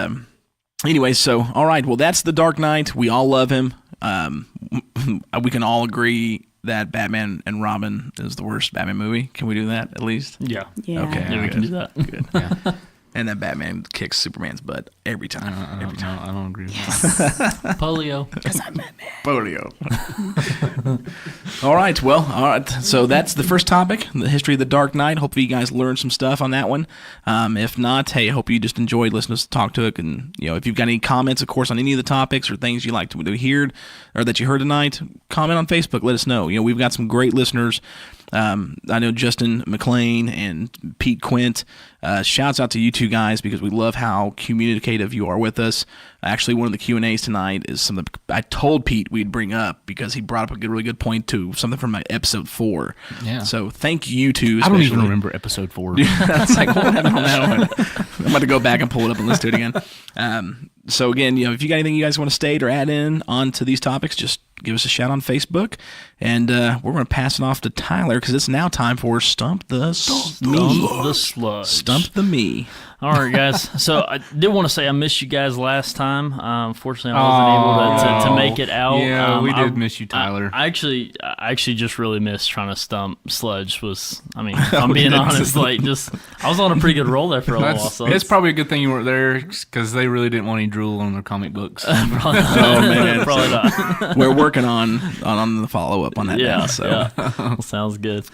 anyway, so, all right. Well, that's The Dark Knight. We all love him. We can all agree that Batman and Robin is the worst Batman movie. Can we do that at least? Yeah. Okay. Yeah, we can do that. Good. Yeah. And that Batman kicks Superman's butt every time. I don't agree with that. Polio. Because I'm Batman. Polio. All right. Well, all right. So that's the first topic, the history of The Dark Knight. Hopefully you guys learned some stuff on that one. If not, hey, I hope you just enjoyed listening to us talk to it. And, if you've got any comments, of course, on any of the topics or things you like to hear or that you heard tonight, comment on Facebook. Let us know. We've got some great listeners. I know Justin McLean and Pete Quint. Shouts out to you two guys because we love how communicative you are with us. Actually, one of the Q&As tonight is something I told Pete we'd bring up because he brought up a really good point to something from episode 4. Yeah. So thank you two. I don't even remember episode 4. That's like, what happened on that one? I'm about to go back and pull it up and listen to it again. So again, if you got anything you guys want to state or add in onto these topics, just give us a shout on Facebook, and we're going to pass it off to Tyler because it's now time for Stump the Sludge. Stump the Me. All right, guys. So I did want to say I missed you guys last time. Unfortunately, I wasn't able to make it out. Yeah, we did miss you, Tyler. I actually just really missed trying to stump Sludge. If I'm being honest, I was on a pretty good roll there for a while. So it's probably a good thing you weren't there because they really didn't want any drool on their comic books. Probably not. Oh man, Probably not. We're working on the follow up on that now. So. Yeah. Sounds good.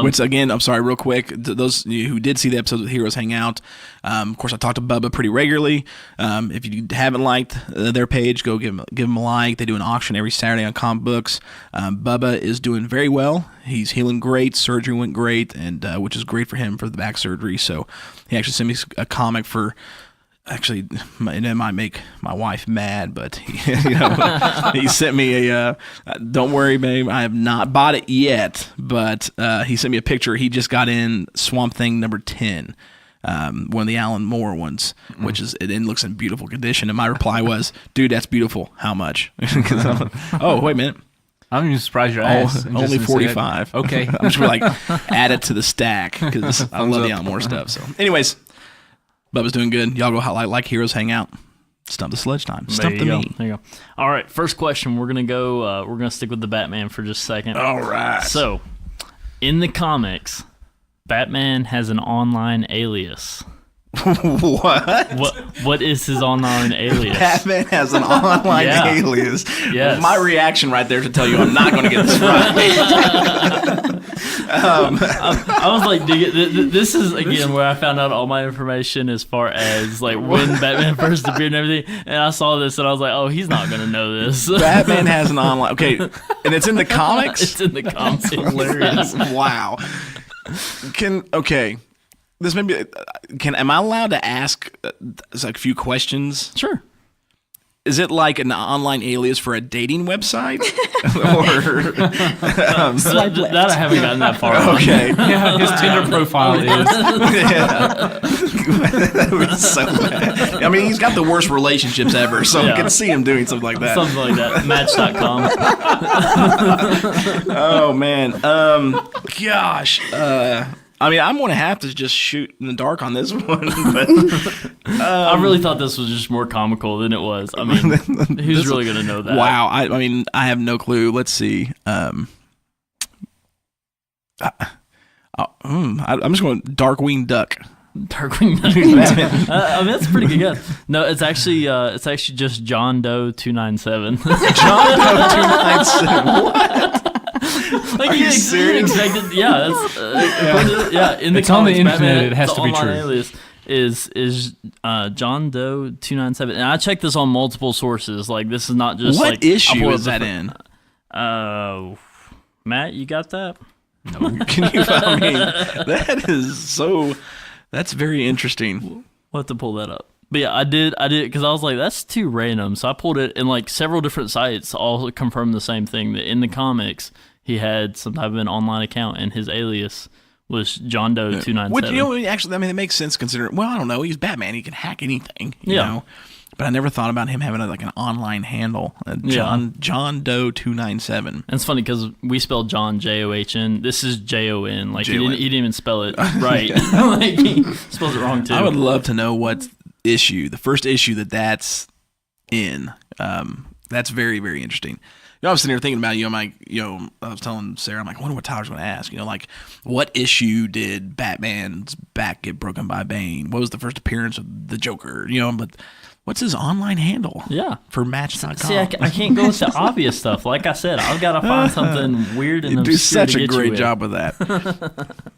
Which again, I'm sorry, real quick, to those who did see the episode with Heroes Hang Out, of course I talk to Bubba pretty regularly. If you haven't liked their page, go give them a like. They do an auction every Saturday on comic books. Bubba is doing very well. He's healing great. Surgery went great, and which is great for him for the back surgery. So he actually sent me a comic for. Actually, it might make my wife mad, but he sent me a. Don't worry, babe. I have not bought it yet, but he sent me a picture. He just got in Swamp Thing number 10, one of the Alan Moore ones, which is it looks in beautiful condition. And my reply was, "Dude, that's beautiful. How much?" Oh, wait a minute. I'm even surprised your ass. Only 45. Okay, I'm just gonna add it to the stack because I love the Alan Moore stuff. So, anyways. Bubba's doing good. Y'all go like Heroes Hang Out. Stump the Sludge time. Stump the Me. There you go. All right, first question. We're gonna go. We're gonna stick with the Batman for just a second. All right. So, in the comics, Batman has an online alias. What is his online alias? Batman has an online alias. Yes. My reaction right there to tell you I'm not going to get this right. I was like, this is again where I found out all my information as far as when Batman first appeared and everything. And I saw this and I was like, oh, he's not going to know this. Batman has an online. Okay, and it's in the comics. It's in the comics. Hilarious. Wow. This may be. Am I allowed to ask a few questions? Sure. Is it like an online alias for a dating website? Or that I haven't gotten that far. Okay. Yeah, his Tinder profile is. Yeah. That was so bad. I mean, he's got the worst relationships ever, so I can see him doing something like that. Something like that. Match.com. Oh, man. Gosh. I mean, I'm going to have to just shoot in the dark on this one. But, I really thought this was just more comical than it was. I mean, who's really going to know that? Wow. I mean, I have no clue. Let's see. I'm just going Darkwing Duck. Darkwing Duck. I mean, that's a pretty good guess. No, it's actually just John Doe 297. John Doe 297. What? Are you serious? Yeah, that's in the it's comics, on the internet. Batman, It has to be true. Alias is John Doe 297, and I checked this on multiple sources. This is not just what issue is that in? Matt, you got that? No, can you? I mean, that is so. That's very interesting. We'll have to pull that up. But yeah, I did because I was like, that's too random. So I pulled it, and several different sites all confirmed the same thing, that in the comics he had some type of an online account, and his alias was John Doe 297. Which, actually, I mean, it makes sense considering. Well, I don't know. He's Batman. He can hack anything. You know. But I never thought about him having an online handle. John Doe 297. And it's funny because we spelled John John. This is Jon. He didn't even spell it right. He spells it wrong too. I would love to know what issue, the first issue that's in. That's very, very interesting. I was sitting here thinking about I was telling Sarah, I'm like, I wonder what Tyler's going to ask. What issue did Batman's back get broken by Bane? What was the first appearance of the Joker? But what's his online handle? Yeah. For Match.com. See, I can't go with the obvious stuff. Like I said, I've got to find something weird and you obscure. Do such a great job with that.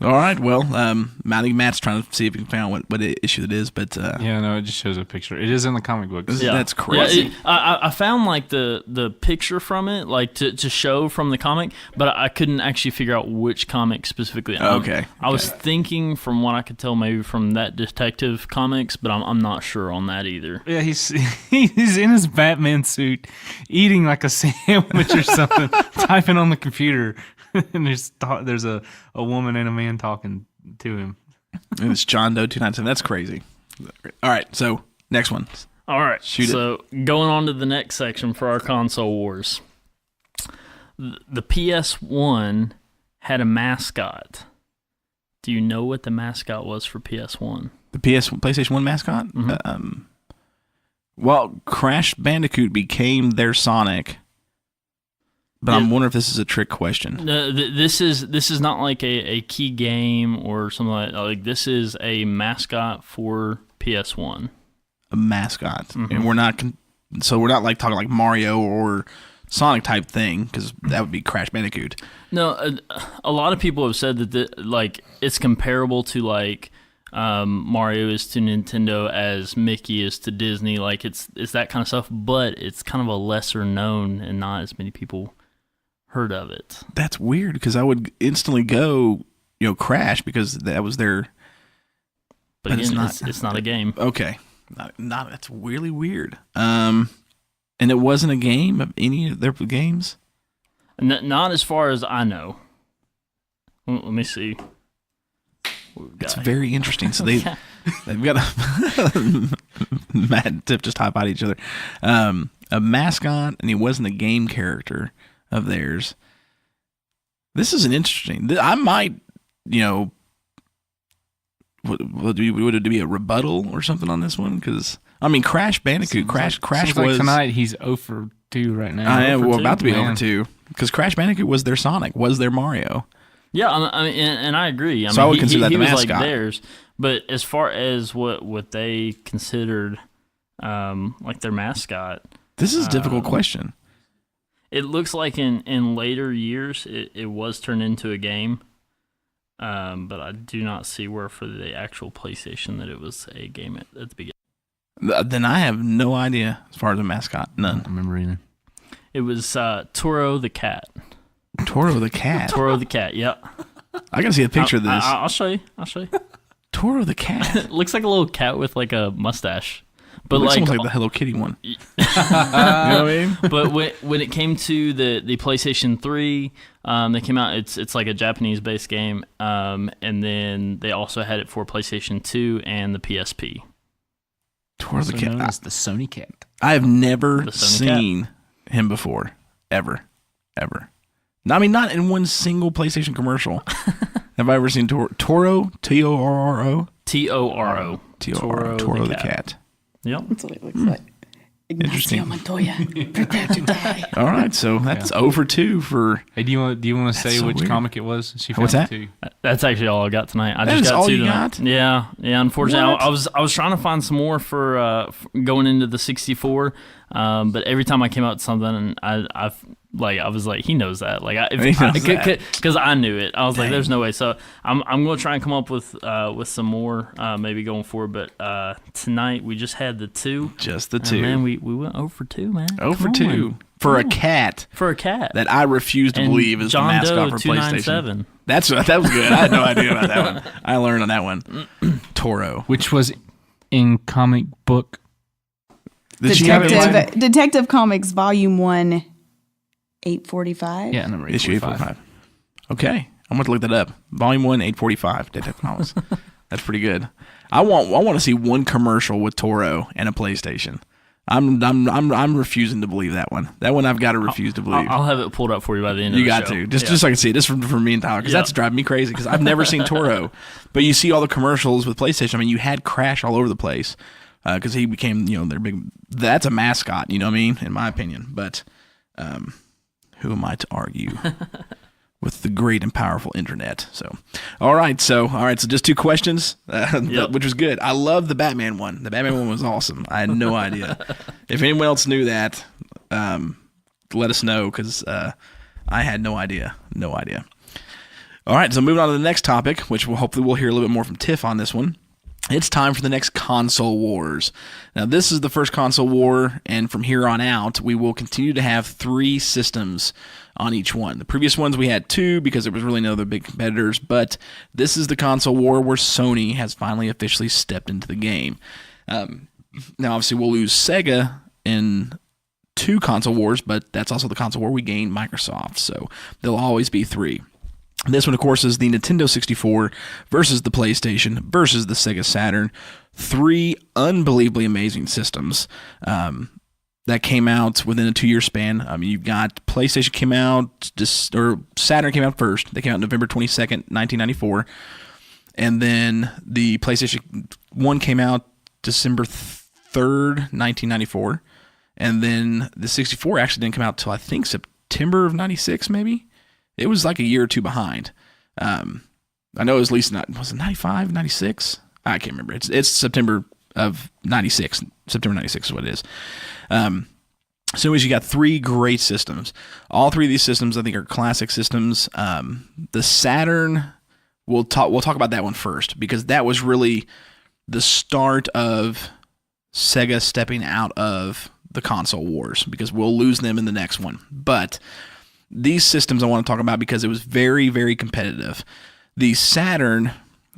All right. Well, I think Matt's trying to see if he can find out what issue it is, but yeah, no, it just shows a picture. It is in the comic books. Yeah. That's crazy. Yeah, I found the picture from it, to show from the comic, but I couldn't actually figure out which comic specifically. Okay. I was thinking, from what I could tell, maybe from that Detective Comics, but I'm not sure on that either. Yeah, he's in his Batman suit, eating a sandwich or something, typing on the computer, and there's a woman and a man talking to him. And it's John Doe 297. That's crazy. All right, so next one. All right, Shoot so going on to the next section for our console wars. the PS1 had a mascot. Do you know what the mascot was for PS1? The PlayStation 1 mascot? Mm-hmm. Well, Crash Bandicoot became their Sonic. But I'm wondering if this is a trick question. No, this is not like a key game or something like this is a mascot for PS1. A mascot. Mm-hmm. And we're not like talking like Mario or Sonic type thing, because that would be Crash Bandicoot. No, a lot of people have said that like it's comparable to like Mario is to Nintendo as Mickey is to Disney. Like it's that kind of stuff, but it's kind of a lesser known and not as many people heard of it. That's weird, because I would instantly go, Crash, because that was their. But again, it's not a game. Okay, not that's really weird. And it wasn't a game of any of their games. Not as far as I know. Let me see. It's very interesting. So they've got Matt and Tip just hop at each other. A mascot, and he wasn't a game character of theirs. This is an interesting. I might, would it be a rebuttal or something on this one? Because Crash Bandicoot, Crash Seems was like tonight. He's 0 for 2 right now. I am about to be Man. over 2, because Crash Bandicoot was their Sonic, was their Mario. Yeah, and I agree. So I would consider that he the was mascot. like theirs, but as far as what they considered like their mascot, This is a difficult question. it looks like in later years it was turned into a game, but I do not see where for the actual PlayStation that it was a game at the beginning. Then I have no idea as far as a mascot. I None. don't remember either. It was Toro the cat. Toro the cat. Toro the cat. Yep. I gotta see a picture of this. I'll show you. Toro the cat. It looks like a little cat with like a mustache. But Looks like, almost like the Hello Kitty one. You know what I mean? but when it came to the PlayStation 3, they came out. It's like a Japanese based game, and then they also had it for PlayStation 2 and the PSP. Toro the Also known cat. as the Sony cat. I have never The Sony cat. seen him before, ever. No, not in one single PlayStation commercial. Have I ever seen Toro? Tororo? Toro. Toro the cat. Yep. That's what it looks like. Interesting. Ignacio Montoya, prepare to die. All right, so that's 0 for 2 for. Hey, do you want to say so which weird. comic it was? She What's found that? Too. That's actually all I got tonight. I That just is got all 2 you tonight. got? Yeah. Unfortunately, What? I was trying to find some more for going into the 64, but every time I came out with something, I was like, he knows that, because I knew it. I was like, there's no way. So I'm gonna try and come up with some more maybe going forward. But tonight we just had the 2. Just the And 2. man, we went 0 for 2, man. 0 for Come 2 on. for a cat For a cat. that I refuse to And believe is John the mascot Doe for 297. PlayStation. That was good. I had no idea about that one. I learned on that one. Toro. Which was in comic book. Did she have it in mind? Detective Comics Volume 1, 845. Yeah, number Issue 845. 845. Okay, I'm going to look that up. Volume 1, 845. Detective Comics. That's pretty good. I want to see one commercial with Toro and a PlayStation. I'm refusing to believe that one. That one I've got to refuse to believe. I'll have it pulled up for you by the end of You the got show. to just so I can see it. This from me and Tyler, because that's driving me crazy. Because I've never seen Toro, but you see all the commercials with PlayStation. You had Crash all over the place because he became their big. That's a mascot. You know what I mean? In my opinion, but who am I to argue with the great and powerful internet? So, all right. So just 2 questions, which was good. I love the Batman one. The Batman one was awesome. I had no idea. If anyone else knew that, let us know, because I had no idea. No idea. All right. So moving on to the next topic, which hopefully we'll hear a little bit more from Tiff on this one. It's time for the next console wars. Now, this is the first console war, and from here on out, we will continue to have 3 systems on each one. The previous ones we had 2 because there was really no other big competitors, but this is the console war where Sony has finally officially stepped into the game. Now, obviously, we'll lose Sega in 2 console wars, but that's also the console war we gained Microsoft, so there'll always be 3. This one, of course, is the Nintendo 64 versus the PlayStation versus the Sega Saturn. 3 unbelievably amazing systems. that came out within a 2-year span. I mean, you've got PlayStation came out, or Saturn came out first. They came out November 22nd, 1994. And then the PlayStation 1 came out December 3rd, 1994. And then the 64 actually didn't come out till I think September of 96, maybe. It was like a year or two behind. I know it was at least was it 95, 96? I can't remember. It's September of 96. September 96 is what it is. So you got 3 great systems. All 3 of these systems I think are classic systems. The Saturn, we'll talk about that one first, because that was really the start of Sega stepping out of the console wars, because we'll lose them in the next one. But these systems I want to talk about because it was very, very competitive. The Saturn,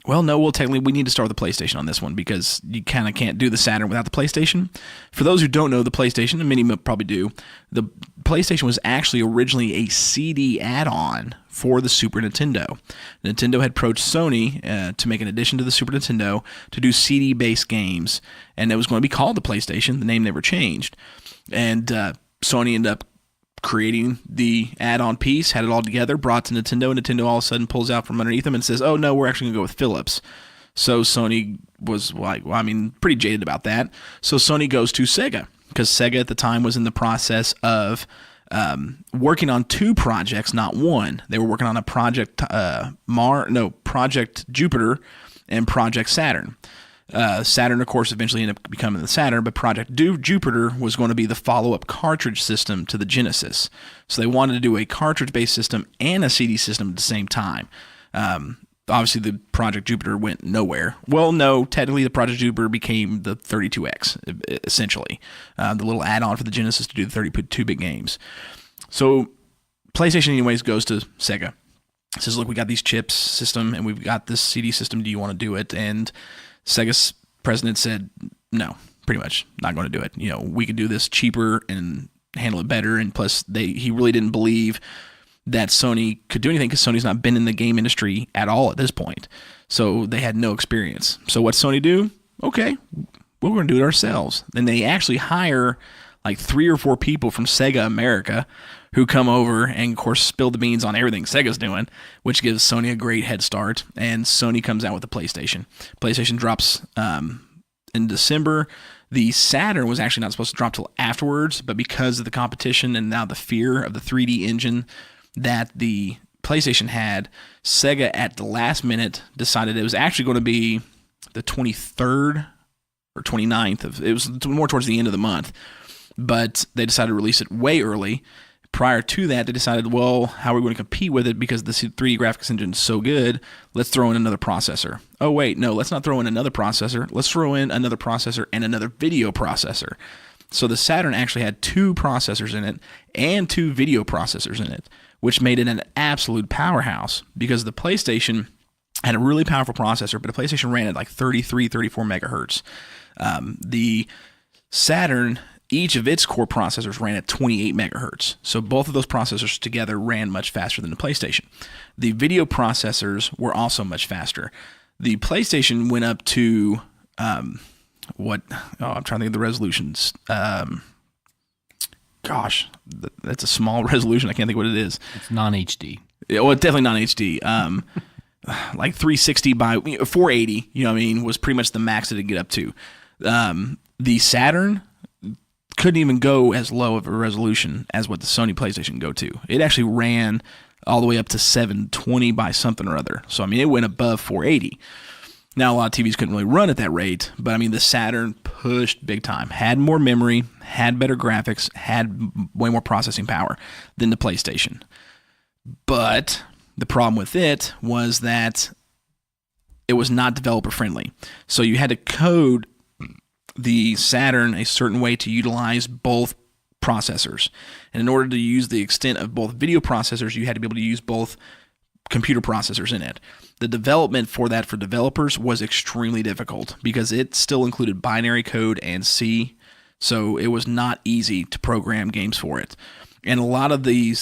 technically we need to start with the PlayStation on this one, because you kind of can't do the Saturn without the PlayStation. For those who don't know the PlayStation, and many probably do, the PlayStation was actually originally a CD add-on for the Super Nintendo. Nintendo had approached Sony to make an addition to the Super Nintendo to do CD-based games, and it was going to be called the PlayStation. The name never changed. And Sony ended up creating the add-on piece, had it all together, brought to Nintendo, and Nintendo all of a sudden pulls out from underneath them and says, oh no, we're actually going to go with Philips. So Sony was like, pretty jaded about that. So Sony goes to Sega, because Sega at the time was in the process of working on 2 projects, not one. They were working on a Project Jupiter and Project Saturn. Saturn, of course, eventually ended up becoming the Saturn, but Project Jupiter was going to be the follow-up cartridge system to the Genesis. So they wanted to do a cartridge-based system and a CD system at the same time. Obviously, the Project Jupiter went nowhere. Well, no, technically the Project Jupiter became the 32X, essentially. The little add-on for the Genesis to do the 32-bit games. So PlayStation, anyways, goes to Sega. Says, look, we got these chips system, and we've got this CD system. Do you want to do it? And Sega's president said, no, pretty much not going to do it. We could do this cheaper and handle it better. And plus, he really didn't believe that Sony could do anything, because Sony's not been in the game industry at all at this point. So they had no experience. So what Sony do? Okay, we're going to do it ourselves. Then they actually hire like 3 or 4 people from Sega America who come over and, of course, spill the beans on everything Sega's doing, which gives Sony a great head start. And Sony comes out with the PlayStation. PlayStation drops in December. The Saturn was actually not supposed to drop till afterwards, but because of the competition and now the fear of the 3D engine that the PlayStation had, Sega at the last minute decided it was actually going to be the 23rd or 29th. It was more towards the end of the month, but they decided to release it way early. Prior to that, they decided, well, how are we going to compete with it, because the 3D graphics engine is so good? Let's throw in another processor. Oh, wait, no, let's not throw in another processor. Let's throw in another processor and another video processor. So the Saturn actually had 2 processors in it and 2 video processors in it, which made it an absolute powerhouse, because the PlayStation had a really powerful processor, but the PlayStation ran at like 33, 34 megahertz. The Saturn, each of its core processors ran at 28 megahertz. So both of those processors together ran much faster than the PlayStation. The video processors were also much faster. The PlayStation went up to, I'm trying to think of the resolutions. Gosh, that's a small resolution. I can't think what it is. It's non-HD. Yeah, well, it's definitely non-HD. Like 360 by 480, was pretty much the max that it'd get up to. The Saturn couldn't even go as low of a resolution as what the Sony PlayStation can go to. It actually ran all the way up to 720 by something or other. So, it went above 480. Now, a lot of TVs couldn't really run at that rate, but the Saturn pushed big time. Had more memory, had better graphics, had way more processing power than the PlayStation. But the problem with it was that it was not developer friendly. So you had to code the Saturn a certain way to utilize both processors. And in order to use the extent of both video processors, you had to be able to use both computer processors in it. The development for that for developers was extremely difficult because it still included binary code and C, so it was not easy to program games for it. And a lot of the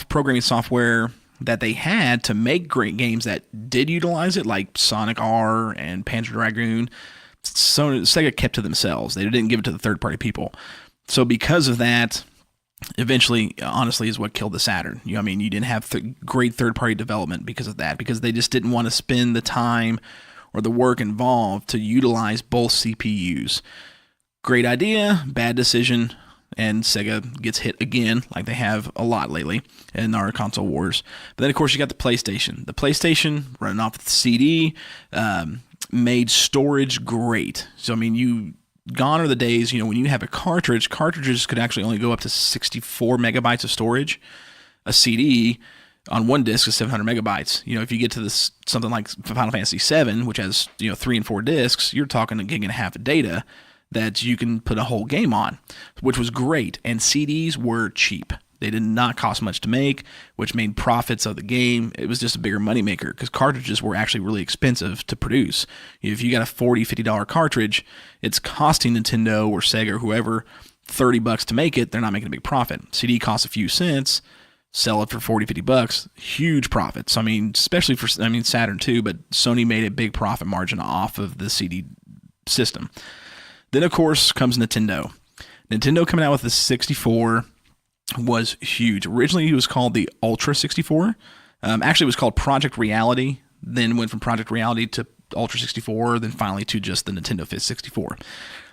programming software that they had to make great games that did utilize it, like Sonic R and Panzer Dragoon, Sega kept to themselves. They didn't give it to the third-party people. So because of that, eventually, honestly, is what killed the Saturn. You didn't have great third-party development because of that, because they just didn't want to spend the time or the work involved to utilize both CPUs. Great idea, bad decision, and Sega gets hit again, like they have a lot lately in our console wars. But then, of course, you got the PlayStation. The PlayStation, running off the CD, made storage great. So, gone are the days, when you have a cartridge, cartridges could actually only go up to 64 megabytes of storage. A CD on one disc is 700 megabytes. If you get to this something like Final Fantasy VII, which has 3 and 4 discs, you're talking a gig and a half of data that you can put a whole game on, which was great. And CDs were cheap. They did not cost much to make, which made profits of the game. It was just a bigger moneymaker because cartridges were actually really expensive to produce. If you got a $40, $50 cartridge, it's costing Nintendo or Sega or whoever $30 to make it. They're not making a big profit. CD costs a few cents, sell it for $40, $50, huge profits. Especially for Saturn too, but Sony made a big profit margin off of the CD system. Then, of course, comes Nintendo. Nintendo coming out with the 64 was huge. Originally, it was called the Ultra 64. Actually, it was called Project Reality, then went from Project Reality to Ultra 64, then finally to just the Nintendo 64.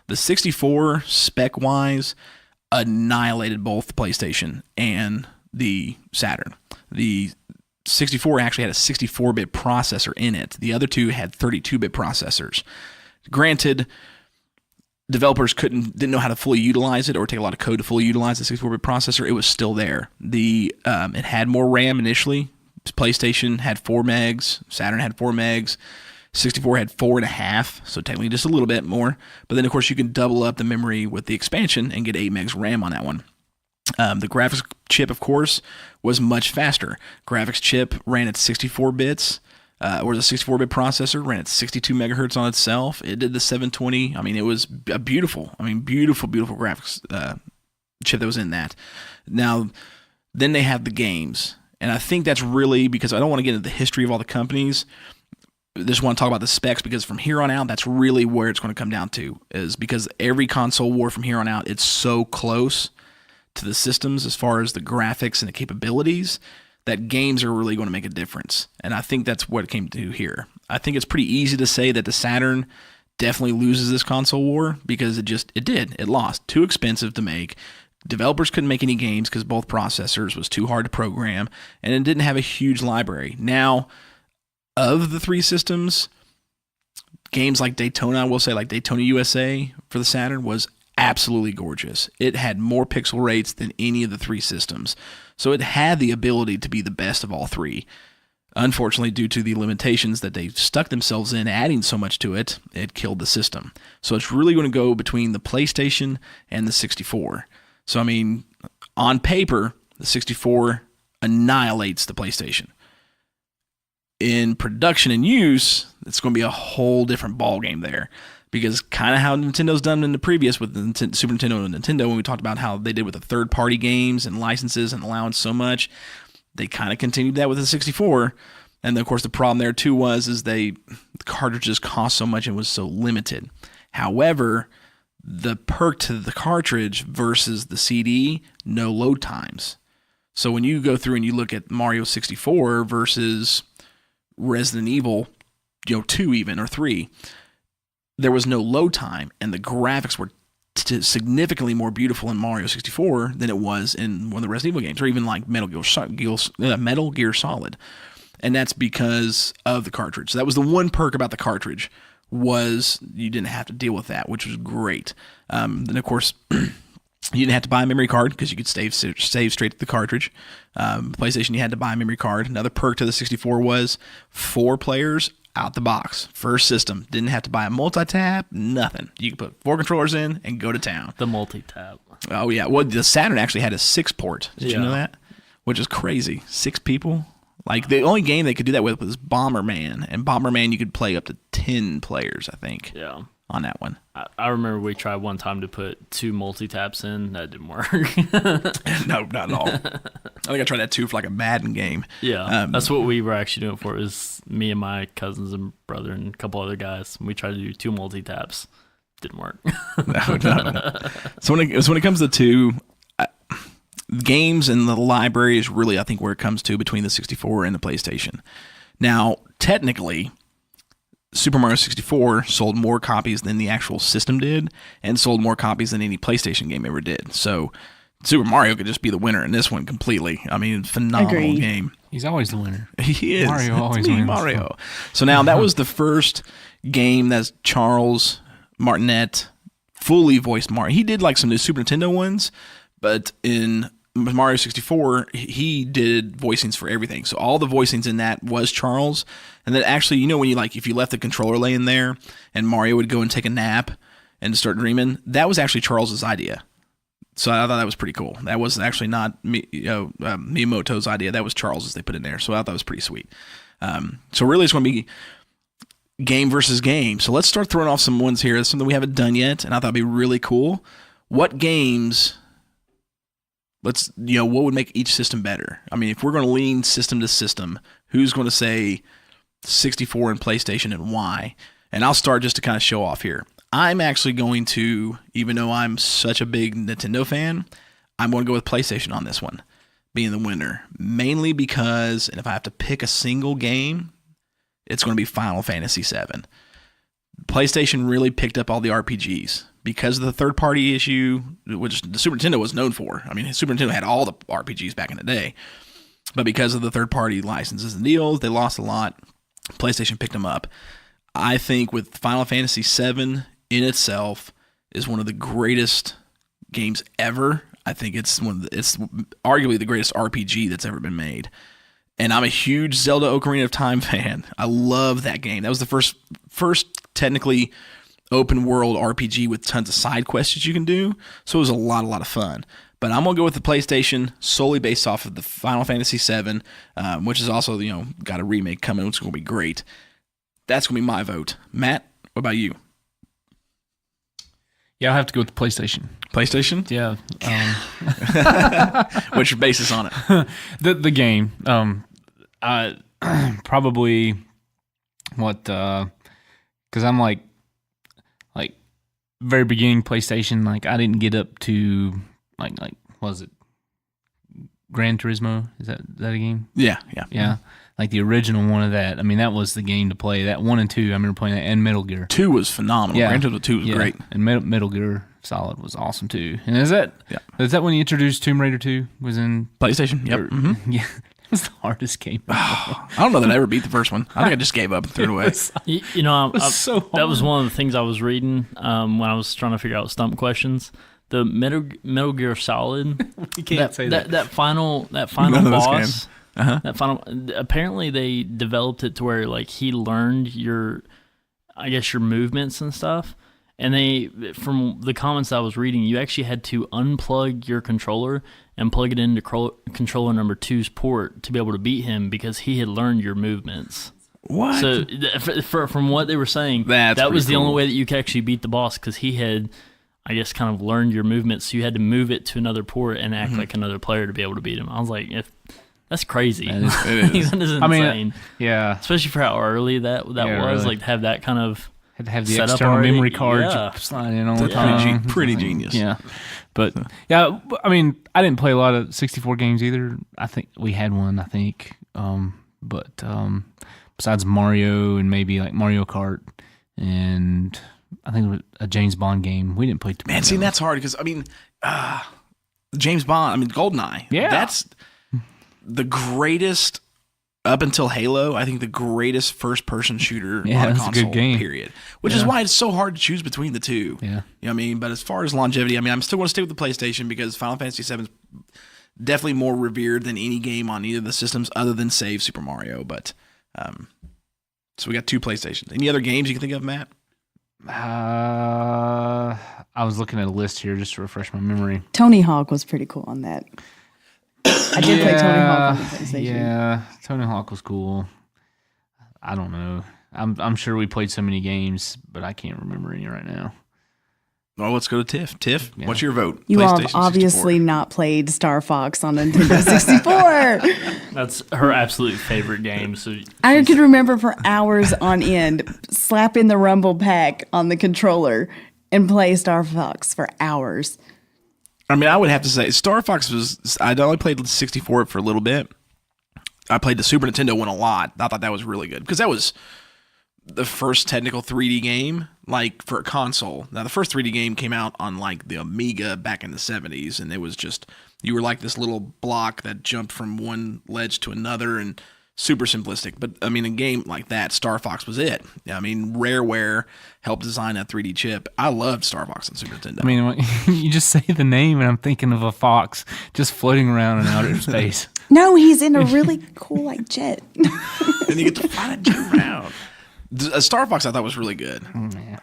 The 64, spec-wise, annihilated both the PlayStation and the Saturn. The 64 actually had a 64-bit processor in it. The other two had 32-bit processors. Granted, developers didn't know how to fully utilize it or take a lot of code to fully utilize the 64-bit processor. It was still there. It had more RAM initially. PlayStation had 4 megs. Saturn had 4 megs. 64 had 4.5, so technically just a little bit more. But then, of course, you can double up the memory with the expansion and get 8 megs RAM on that one. The graphics chip, of course, was much faster. Graphics chip ran at 64 bits. Or the 64-bit processor ran at 62 megahertz on itself. It did the 720. It was a beautiful graphics chip that was in that. Now, then they have the games. And I think that's really, because I don't want to get into the history of all the companies, I just want to talk about the specs, because from here on out, that's really where it's going to come down to, is because every console war from here on out, it's so close to the systems as far as the graphics and the capabilities that games are really going to make a difference. And I think that's what it came to here. I think it's pretty easy to say that the Saturn definitely loses this console war, because it lost. Too expensive to make. Developers couldn't make any games because both processors was too hard to program, and it didn't have a huge library. Now, of the 3 systems, games like Daytona, I will say, like Daytona USA for the Saturn was absolutely gorgeous. It had more pixel rates than any of the 3 systems. So it had the ability to be the best of all 3. Unfortunately, due to the limitations that they stuck themselves in, adding so much to it, it killed the system. So it's really going to go between the PlayStation and the 64. So, on paper, the 64 annihilates the PlayStation. In production and use, it's going to be a whole different ballgame there. Because kind of how Nintendo's done in the previous with the Super Nintendo and Nintendo, when we talked about how they did with the third-party games and licenses and allowing so much, they kind of continued that with the 64. And then, of course, the problem there too was the cartridges cost so much and was so limited. However, the perk to the cartridge versus the CD, no load times. So when you go through and you look at Mario 64 versus Resident Evil, 2 even, or 3, there was no load time, and the graphics were significantly more beautiful in Mario 64 than it was in one of the Resident Evil games, or even like Metal Gear Solid. And that's because of the cartridge. So that was the one perk about the cartridge, was you didn't have to deal with that, which was great. Then, of course, you didn't have to buy a memory card because you could save straight to the cartridge. PlayStation, you had to buy a memory card. Another perk to the 64 was 4 players out the box. First system. Didn't have to buy a multi-tap, nothing. You could put 4 controllers in and go to town. The multi-tap. Oh, yeah. Well, the Saturn actually had a 6-port. Did you know that? Which is crazy. 6 people. Like, the only game they could do that with was Bomberman. And Bomberman, you could play up to 10 players, I think. Yeah. On that one. I remember we tried one time to put 2 multi-taps in. That didn't work. No, not at all. I think I tried that too for like a Madden game. Yeah, that's what we were actually doing for. It was me and my cousins and brother and a couple other guys. We tried to do 2 multi-taps. didn't work. No. So when it comes to two, games and the library is really, I think, where it comes to between the 64 and the PlayStation. Now, technically, Super Mario 64 sold more copies than the actual system did, and sold more copies than any PlayStation game ever did. So Super Mario could just be the winner in this one completely. I mean, phenomenal Agreed. game. He's always the winner. He is. Mario That's always me, wins. Mario. So now that was the first game that Charles Martinet fully voiced Mario. He did like some new Super Nintendo ones, but in Mario 64, he did voicings for everything. So all the voicings in that was Charles. And then actually, when you if you left the controller laying there and Mario would go and take a nap and start dreaming, that was actually Charles's idea. So I thought that was pretty cool. That was actually not Miyamoto's idea. That was Charles's. They put in there. So I thought that was pretty sweet. So really, it's going to be game versus game. So let's start throwing off some ones here. That's something we haven't done yet, and I thought it'd be really cool. What games? What would make each system better? I mean, if we're going to lean system to system, who's going to say 64 and PlayStation and why? And I'll start just to kind of show off here. I'm actually going to, even though I'm such a big Nintendo fan, I'm going to go with PlayStation on this one, being the winner. Mainly because, and if I have to pick a single game, it's going to be Final Fantasy VII. PlayStation really picked up all the RPGs because of the third-party issue, which the Super Nintendo was known for. I mean, Super Nintendo had all the RPGs back in the day. But because of the third-party licenses and deals, they lost a lot. PlayStation picked them up. I think with Final Fantasy VII in itself is one of the greatest games ever. I think it's arguably the greatest RPG that's ever been made. And I'm a huge Zelda Ocarina of Time fan. I love that game. That was the first technically open world RPG with tons of side quests that you can do. So it was a lot of fun. But I'm going to go with the PlayStation solely based off of the Final Fantasy VII, which is also, got a remake coming, which is going to be great. That's going to be my vote. Matt, what about you? Yeah, I'll have to go with the PlayStation. PlayStation? Yeah. What's your basis on it? The game. Probably what, because I'm like very beginning PlayStation, I didn't get up to what was it? Gran Turismo? Is that a game? Yeah. Like the original one of that. I mean, that was the game to play. That 1 and 2, I remember playing that, and Metal Gear. 2 was phenomenal. Yeah. Gran Turismo 2 was great. And Metal Gear Solid was awesome too. And is that when you introduced Tomb Raider 2? Was in PlayStation? Yep. Mm-hmm. Yeah. It was the hardest game. I don't know that I ever beat the first one. I think I just gave up and threw it away. So that was one of the things I was reading when I was trying to figure out stump questions. The Metal Gear Solid. You can't say that. That final boss. Uh-huh. That final. Apparently, they developed it to where he learned your movements and stuff. And from the comments I was reading, you actually had to unplug your controller and plug it into controller number 2's port to be able to beat him because he had learned your movements. What? So from what they were saying, that was the only way that you could actually beat the boss because he had, I guess, kind of learned your movements. So you had to move it to another port and act like another player to be able to beat him. I was like, that's crazy. It is. That is insane. I mean, yeah. Especially for how early that was, really. to have that kind of... Had to have the set up external already. memory card Yeah. slide in all the time. Pretty genius. Yeah. But, yeah, I mean, I didn't play a lot of 64 games either. I think we had one, but besides Mario and maybe Mario Kart and I think it was a James Bond game, we didn't play too Man, see, that's hard because, James Bond, GoldenEye. Yeah. That's the greatest, up until Halo, I think the greatest first-person shooter on a it's a console, good game. period. Which is why it's so hard to choose between the two. Yeah. You know what I mean? But as far as longevity, I'm still going to stick with the PlayStation because Final Fantasy VII is definitely more revered than any game on either of the systems other than, save Super Mario. But, so we got 2 PlayStations. Any other games you can think of, Matt? I was looking at a list here just to refresh my memory. Tony Hawk was pretty cool on that. I did play Tony Hawk on the PlayStation. Yeah, Tony Hawk was cool. I don't know. I'm sure we played so many games, but I can't remember any right now. Well, let's go to Tiff. Tiff, what's your vote? You all have PlayStation obviously 64. not played Star Fox on Nintendo 64. That's her absolute favorite game. So I could remember for hours on end slapping the rumble pack on the controller and play Star Fox for hours. I mean, I would have to say Star Fox was. I only played the 64 for a little bit. I played the Super Nintendo one a lot. I thought that was really good because that was the first technical 3D game, like for a console. Now, the first 3D game came out on like the Amiga back in the 70s, and it was just you were like this little block that jumped from one ledge to another, and super simplistic. But I mean, a game like that, Star Fox was it. I mean, Rareware helped design that 3D chip. I loved Star Fox on Super Nintendo. I mean, you just say the name, and I'm thinking of a fox just floating around in outer space. No, he's in a really cool like jet. And you get to find it jump around. Star Fox I thought was really good.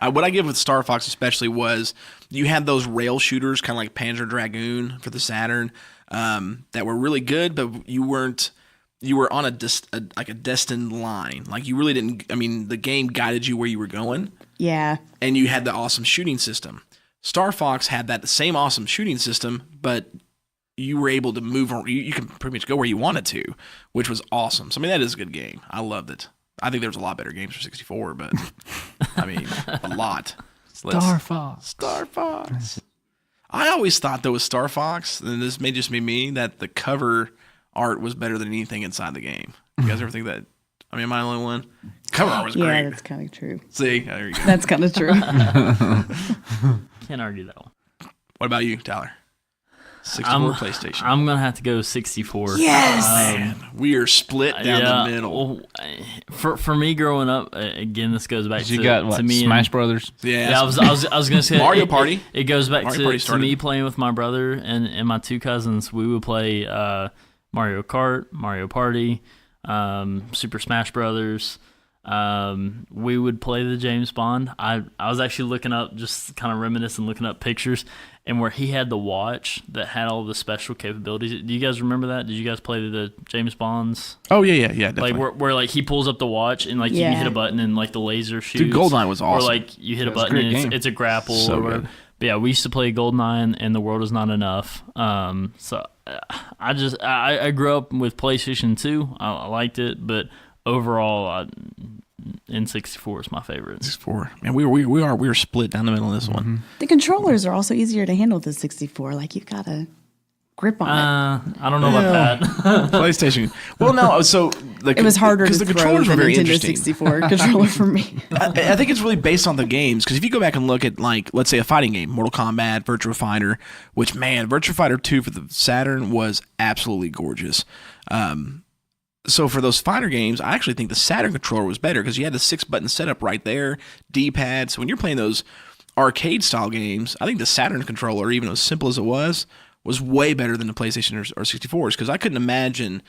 What I give with Star Fox especially was you had those rail shooters, kind of like Panzer Dragoon for the Saturn, that were really good, but you were on a destined line. Like you really didn't. I mean, the game guided you where you were going. Yeah. And you had the awesome shooting system. Star Fox had that same awesome shooting system, but you were able to move. You can pretty much go where you wanted to, which was awesome. So I mean, that is a good game. I loved it. I think there was a lot better games for 64, but I mean, a lot. Star Fox. Star Fox. I always thought though with Star Fox, and this may just be me, that the cover art was better than anything inside the game. You guys ever think that? I mean, am I the only one? Cover art was great. Yeah, that's kind of true. See, there you go. That's kind of true. Can't argue that one. What about you, Tyler? 64 PlayStation. I'm gonna have to go 64. Yes. Man, we are split down the middle. Well, for me growing up, again, this goes back You to, got what, to me. Smash Brothers? Yeah, I was gonna say Mario Party. It goes back Mario Party to me playing with my brother and my two cousins. We would play Mario Kart, Mario Party, Super Smash Brothers. We would play the James Bond. I was actually looking up, just kind of reminiscing, looking up pictures, and where he had the watch that had all the special capabilities. Do you guys remember that? Did you guys play the James Bonds? Oh yeah, definitely. Like where like he pulls up the watch and like you can hit a button and like the laser shoots. Dude, GoldenEye was awesome. Or like you hit a was a button great and game. it's a grapple So or whatever. good. But yeah, we used to play GoldenEye and The World Is Not Enough. So I grew up with PlayStation 2. I liked it, but overall, N64 is my favorite. 64. Man, we were split down the middle of this one. The controllers are also easier to handle than 64. Like you've got a grip on it. I don't know about that. PlayStation. Well, no. So It was harder to because the throw controllers were than very Nintendo interesting. 64 controller for me. I think it's really based on the games, because if you go back and look at, like, let's say a fighting game, Mortal Kombat, Virtua Fighter, which, man, Virtua Fighter 2 for the Saturn was absolutely gorgeous. So for those fighter games, I actually think the Saturn controller was better because you had the 6-button setup right there, D-pad. So when you're playing those arcade-style games, I think the Saturn controller, even as simple as it was way better than the PlayStation or 64s, because I couldn't imagine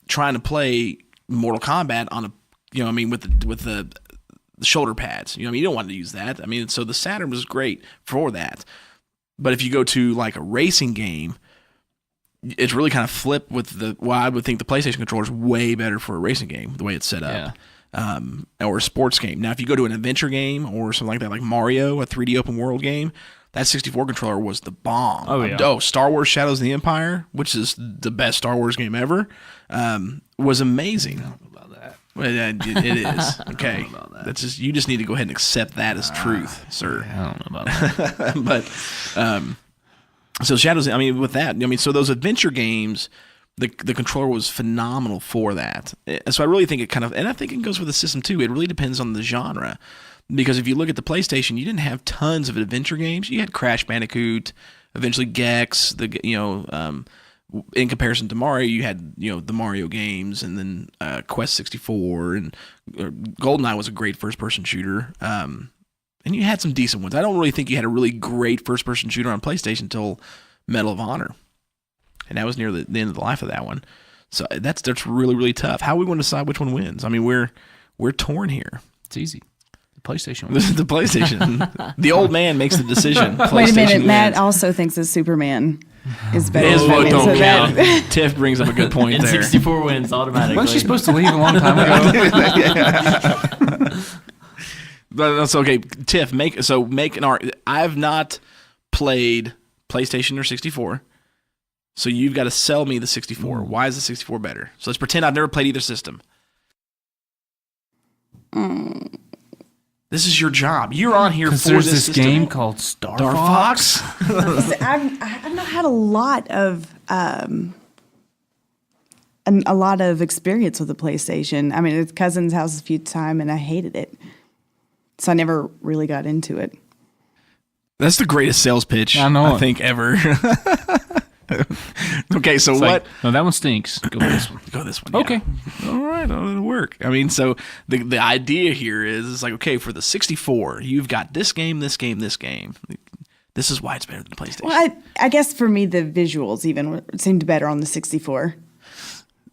trying to play Mortal Kombat on a, with the shoulder pads. You don't want to use that. I mean, so the Saturn was great for that. But if you go to like a racing game, it's really kind of flipped with I would think the PlayStation controller is way better for a racing game, the way it's set up. Yeah. Or a sports game. Now, if you go to an adventure game or something like that, like Mario, a 3D open world game, that 64 controller was the bomb. Oh, yeah. Star Wars Shadows of the Empire, which is the best Star Wars game ever, was amazing. I don't know about that. Well, it is. Okay. That's just, you just need to go ahead and accept that as truth, sir. I don't know about that. But so Shadows, with that, so those adventure games, the controller was phenomenal for that. So I really think it kind of, and I think it goes with the system too. It really depends on the genre, because if you look at the PlayStation, you didn't have tons of adventure games. You had Crash Bandicoot, eventually Gex. In comparison to Mario, you had the Mario games, and then Quest 64, and GoldenEye was a great first-person shooter. And you had some decent ones. I don't really think you had a really great first-person shooter on PlayStation until Medal of Honor, and that was near the end of the life of that one. So that's really, really tough. How are we going to decide which one wins? I mean, we're torn here. It's easy. The PlayStation. This is the PlayStation. The old man makes the decision. Wait a minute, PlayStation Matt wins. also thinks that Superman is better. His than vote Batman, don't so count. that- Tiff brings up a good point there. N64 wins automatically. Wasn't she supposed to leave a long time ago? But that's okay. Tiff, make an art. I've not played PlayStation or 64, so you've got to sell me the 64. Why is the 64 better? So let's pretend I've never played either system. The This is your job. You're on here for Because there's this this system. game called Star Fox. I've not had a lot of a lot of experience with the PlayStation. I mean, it's cousin's house a few times, and I hated it, so I never really got into it. That's the greatest sales pitch I think ever. Okay, so It's what? like, no, that one stinks. Go with this one. Go this one. Yeah. Okay. All right, it'll work. I mean, so the idea here is like, okay, for the 64, you've got this game, this game, this game. This is why it's better than the PlayStation. Well, I guess for me, the visuals even seemed better on the 64.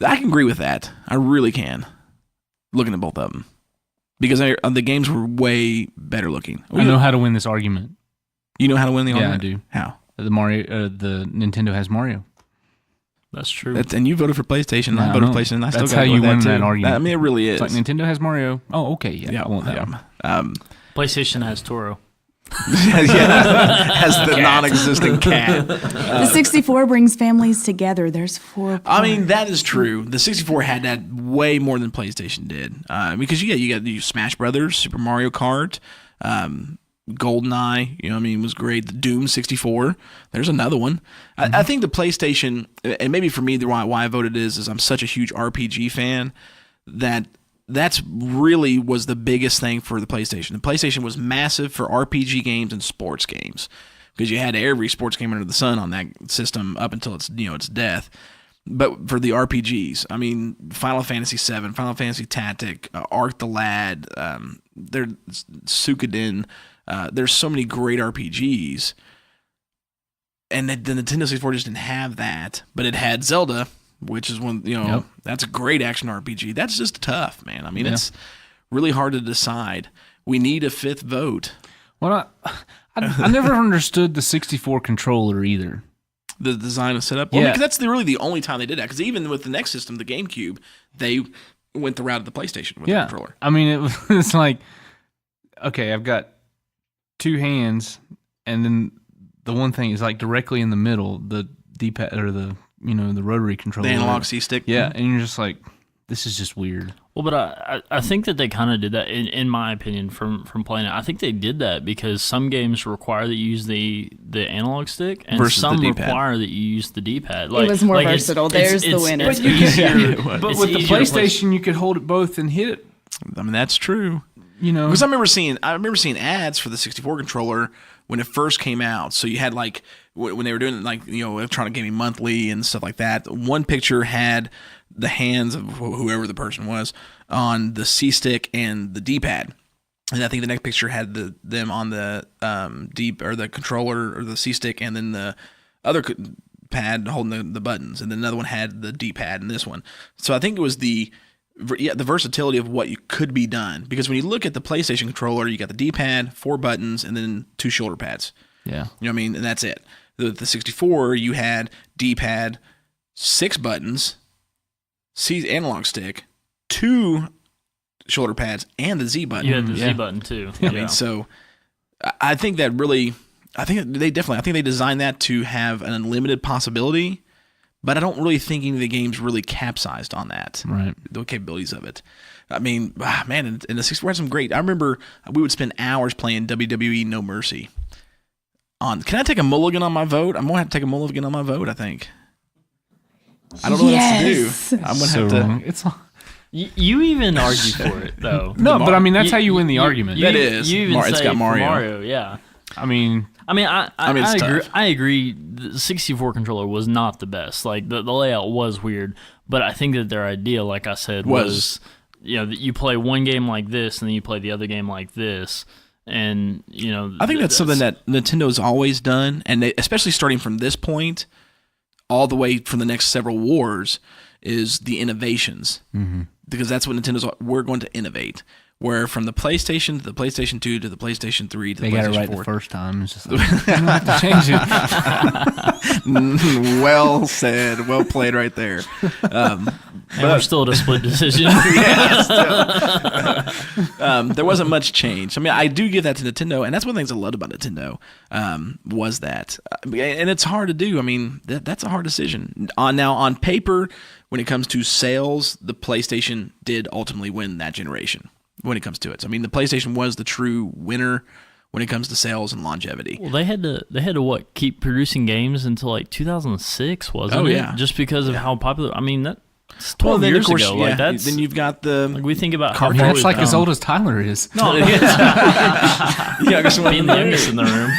I can agree with that. I really can. Looking at both of them. Because the games were way better looking. I know how to win this argument. You know how to win the Yeah, argument? I do. How? The Nintendo has Mario. That's true. And you voted for PlayStation. And I I voted know. for PlayStation. And I still That's gotta how go you with win too. that argument. I mean, it really is. It's like Nintendo has Mario. Oh, okay. Yeah, I want that one. PlayStation has Toro. Has the non-existent cat. The 64 brings families together. There's 4 I mean, that is true. The 64 had that way more than PlayStation did. Because you got Smash Brothers, Super Mario Kart, GoldenEye, you know what I mean, was great. The Doom 64. There's another one. I think the PlayStation, and maybe for me, why I voted is I'm such a huge RPG fan that's really was the biggest thing for the PlayStation. The PlayStation was massive for RPG games and sports games because you had every sports game under the sun on that system up until its death. But for the RPGs, I mean, Final Fantasy VII, Final Fantasy Tactic, Arc the Lad, Suikoden, there's so many great RPGs. And the Nintendo 64 just didn't have that, but it had Zelda, which is one, that's a great action RPG. That's just tough, man. I mean, it's really hard to decide. We need a fifth vote. Well, I never understood the 64 controller either. The design and setup. Well, because that's really the only time they did that. Because even with the next system, the GameCube, they went the route of the PlayStation with the controller. I mean, it's like, okay, I've got 2 hands, and then the one thing is like directly in the middle, the D-pad or the rotary controller, the analog C-stick. Yeah, and you're just like, this is just weird. Well, but I think that they kind of did that, in my opinion, from playing it. I think they did that because some games require that you use the analog stick, and versus some the D-pad. require that you use the D-pad. It was more versatile. There's the winner. It's easier, But with the PlayStation, you could hold it both and hit it. I mean, that's true. Because I remember seeing ads for the 64 controller when it first came out. So you had like when they were doing like Electronic Gaming Monthly and stuff like that. One picture had the hands of whoever the person was on the C stick and the D-pad, and I think the next picture had them on the the controller or the C stick, and then the other pad holding the buttons, and then another one had the D-pad and this one. So I think it was the versatility of what you could be done, because when you look at the PlayStation controller, you got the D-pad, 4 buttons, and then 2 shoulder pads. Yeah, you know what I mean, and that's it. The 64, you had D-pad, 6 buttons, C analog stick, 2 shoulder pads, and the Z button. You had the Z button too. I mean, so I think that really, I think they designed that to have an unlimited possibility. But I don't really think any of the games really capsized on that. Right. The capabilities of it. I mean, man, and the 64 had some great. I remember we would spend hours playing WWE No Mercy. Can I take a mulligan on my vote? I'm going to have to take a mulligan on my vote, I think. I don't know what else to do. I'm going to have to. Wrong. It's You even argue for it, though. no, but I mean, that's how you win the argument. That is. You even It's say got Mario. Mario, yeah. I mean, I it's agree. tough. I agree. The 64 controller was not the best. Like the layout was weird, but I think that their idea, like I said, was that you play one game like this and then you play the other game like this, and I think that's something that Nintendo's always done, and especially starting from this point, all the way from the next several wars, is the innovations, because that's what we're going to innovate. Where from the PlayStation to the PlayStation 2 to the PlayStation 3 to the they got PlayStation it right 4. the first time. It's just like, you don't have to change it. Well said. Well played right there. and we're still at a split decision. There wasn't much change. I mean, I do give that to Nintendo, and that's one of the things I loved about Nintendo, was that. And it's hard to do. I mean, that's a hard decision. Now, on paper, when it comes to sales, the PlayStation did ultimately win that generation. when it comes to it. So, I mean, the PlayStation was the true winner when it comes to sales and longevity. Well, they had to what, keep producing games until like 2006, wasn't it? Yeah. Just because of how popular. I mean, that's 12 then, years of course, ago. Yeah, Like that's then you've got the like we think about how far That's we've like as come. old as Tyler is. No, yeah, I guess being the youngest in the room.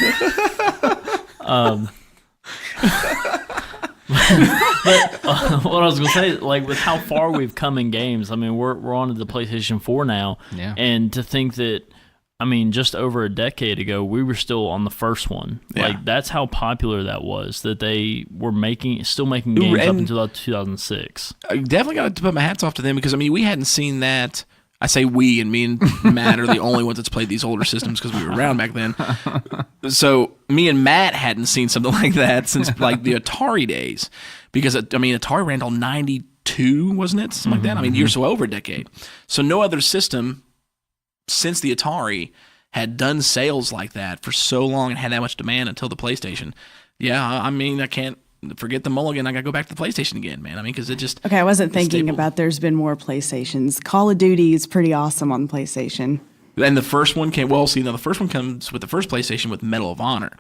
But what I was gonna say, like with how far we've come in games, I mean we're on to the PlayStation 4 now, Yeah. and to think that, I mean, just over a decade ago we were still on the first one. Yeah. Like that's how popular that was. That they were still making games up and- until 2006. I definitely got to put my hats off to them because, I mean, we hadn't seen that. I say we, and me and Matt are the only ones that's played these older systems because we were around back then. So me and Matt hadn't seen something like that since like the Atari days, because I mean Atari ran till 92, wasn't it? Something like that. I mean, so over a decade. So no other system since the Atari had done sales like that for so long and had that much demand until the PlayStation. Yeah, I mean, I can't forget the mulligan. I got to go back to the PlayStation again, man. I mean, because it just... Okay, I wasn't thinking staple. about there's been more PlayStations. Call of Duty is pretty awesome on PlayStation. And the first one came... Well, see, now the first one comes with the first PlayStation with Medal of Honor.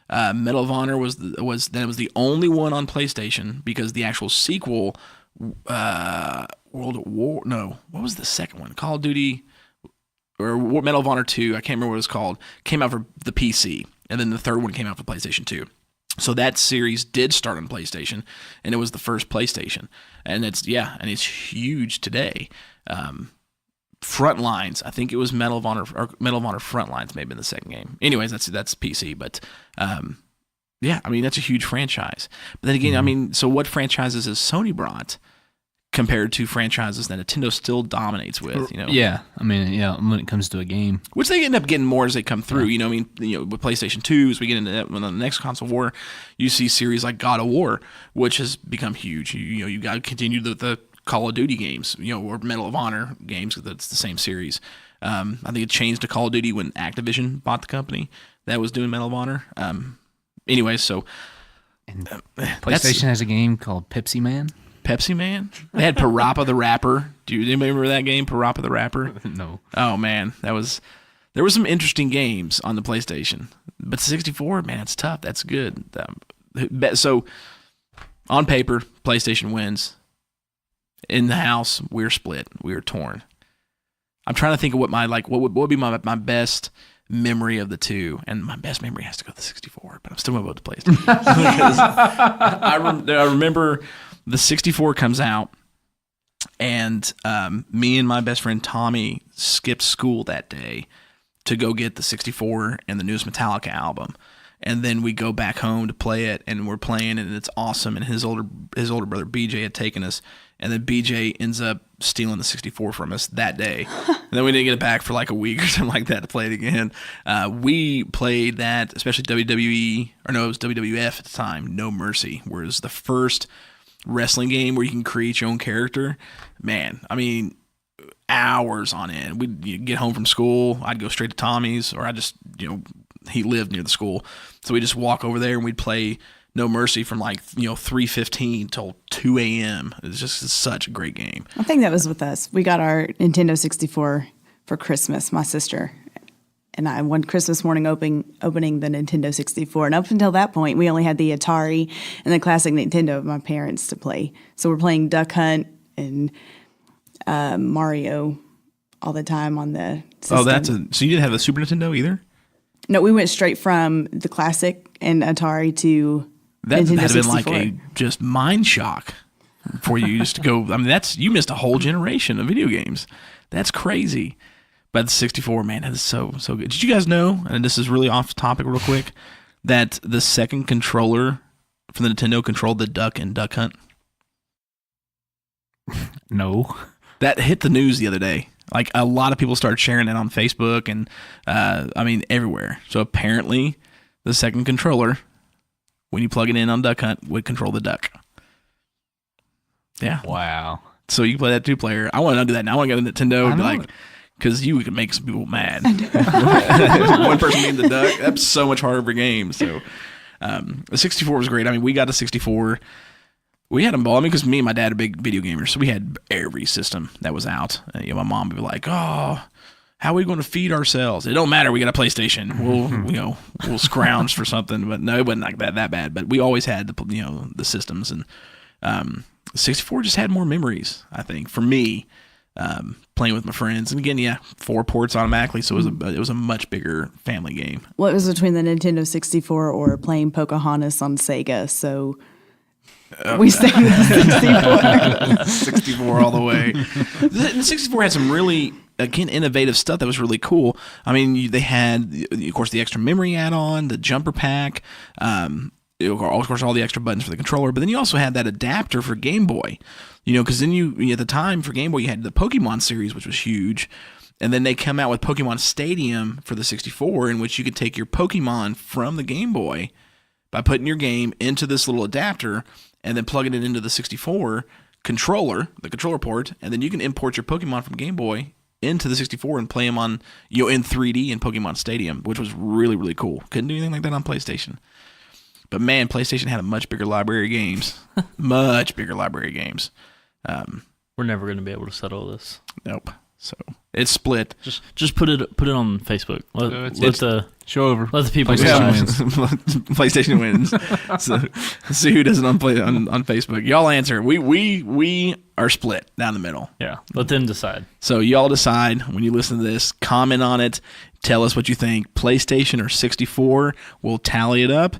Medal of Honor was the only one on PlayStation because the actual sequel, World at War... No, what was the second one? Call of Duty... or Medal of Honor 2, I can't remember what it was called, came out for the PC, and then the third one came out for PlayStation 2. So that series did start on PlayStation, and it was the first PlayStation. And it's huge today. Frontlines, I think it was Medal of Honor Frontlines may have been the second game. Anyways, that's PC, but yeah, I mean, that's a huge franchise. But then again, I mean, so what franchises has Sony brought compared to franchises that Nintendo still dominates with, you know? Yeah, I mean, yeah, when it comes to a game. Which they end up getting more as they come through, you know. I mean, with PlayStation 2, as we get into that, when the next console war, you see series like God of War, which has become huge. You got to continue the Call of Duty games, or Medal of Honor games, because it's the same series. I think it changed to Call of Duty when Activision bought the company that was doing Medal of Honor. Anyway, so PlayStation has a game called Pepsi Man. Pepsi Man. They had Parappa the Rapper. Do you anybody remember that game, Parappa the Rapper? No. Oh man, there was some interesting games on the PlayStation, but 64, man, it's tough. That's good. So on paper, PlayStation wins. In the house, we're split. We're torn. I'm trying to think of what would be my best memory of the two, and my best memory has to go to the 64, but I'm still going to go to the PlayStation. I remember the 64 comes out, and me and my best friend Tommy skipped school that day to go get the 64 and the newest Metallica album. And then we go back home to play it, and we're playing it, and it's awesome. And his older brother BJ had taken us, and then BJ ends up stealing the 64 from us that day. And then we didn't get it back for like a week or something like that to play it again. We played that, especially WWE, or no, it was WWF at the time, No Mercy, where it was the first wrestling game where you can create your own character. Man, I mean, hours on end. We'd get home from school, I'd go straight to Tommy's, or I just, he lived near the school, so we just walk over there and we'd play No Mercy from 3:15 till 2 a.m. It's just such a great game. I think that was with us. We got our Nintendo 64 for Christmas, my sister and I, one Christmas morning opening the Nintendo 64. And up until that point, we only had the Atari and the classic Nintendo of my parents to play. So we're playing Duck Hunt and Mario all the time on the system. Oh, so you didn't have the Super Nintendo either? No, we went straight from the classic and Atari to That Nintendo had been 64. like a just mind shock for you just to go. I mean, you missed a whole generation of video games. That's crazy. But the 64, man, that is so good. Did you guys know, and this is really off topic real quick, that the second controller from the Nintendo controlled the Duck and Duck Hunt? No. That hit the news the other day. Like, a lot of people started sharing it on Facebook and, everywhere. So apparently, the second controller, when you plug it in on Duck Hunt, would control the duck. Yeah. Wow. So you can play that two-player. I want to do that now. I want to get a Nintendo and be know. like, because you could make some people mad. One person being the duck, that's so much harder of a game. So the 64 was great. I mean, we got a 64. We had them all. I mean, because me and my dad are big video gamers, so we had every system that was out. My mom would be like, "Oh, how are we going to feed ourselves? It don't matter. We got a PlayStation. We'll scrounge for something." But no, it wasn't like that bad. But we always had the systems, and 64 just had more memories. I think for me, playing with my friends, and again, 4 ports automatically, so it was a much bigger family game. What was between the Nintendo 64 or playing Pocahontas on Sega? So we stayed with the 64. 64 all the way. The 64 had some really, again, innovative stuff that was really cool. I mean, they had, of course, the extra memory add-on, the jumper pack, of course, all the extra buttons for the controller, but then you also had that adapter for Game Boy. Because then at the time for Game Boy, you had the Pokemon series, which was huge. And then they come out with Pokemon Stadium for the 64, in which you could take your Pokemon from the Game Boy by putting your game into this little adapter and then plugging it into the 64 controller, the controller port, and then you can import your Pokemon from Game Boy into the 64 and play them on, in 3D in Pokemon Stadium, which was really, really cool. Couldn't do anything like that on PlayStation. But man, PlayStation had a much bigger library of games. Much bigger library of games. We're never going to be able to settle this. Nope. So it's split. Just put it on Facebook. Let the people PlayStation wins. So see who doesn't on Facebook. Y'all answer. We are split down the middle. Yeah. Let them decide. So y'all decide when you listen to this. Comment on it. Tell us what you think. PlayStation or 64. We'll tally it up,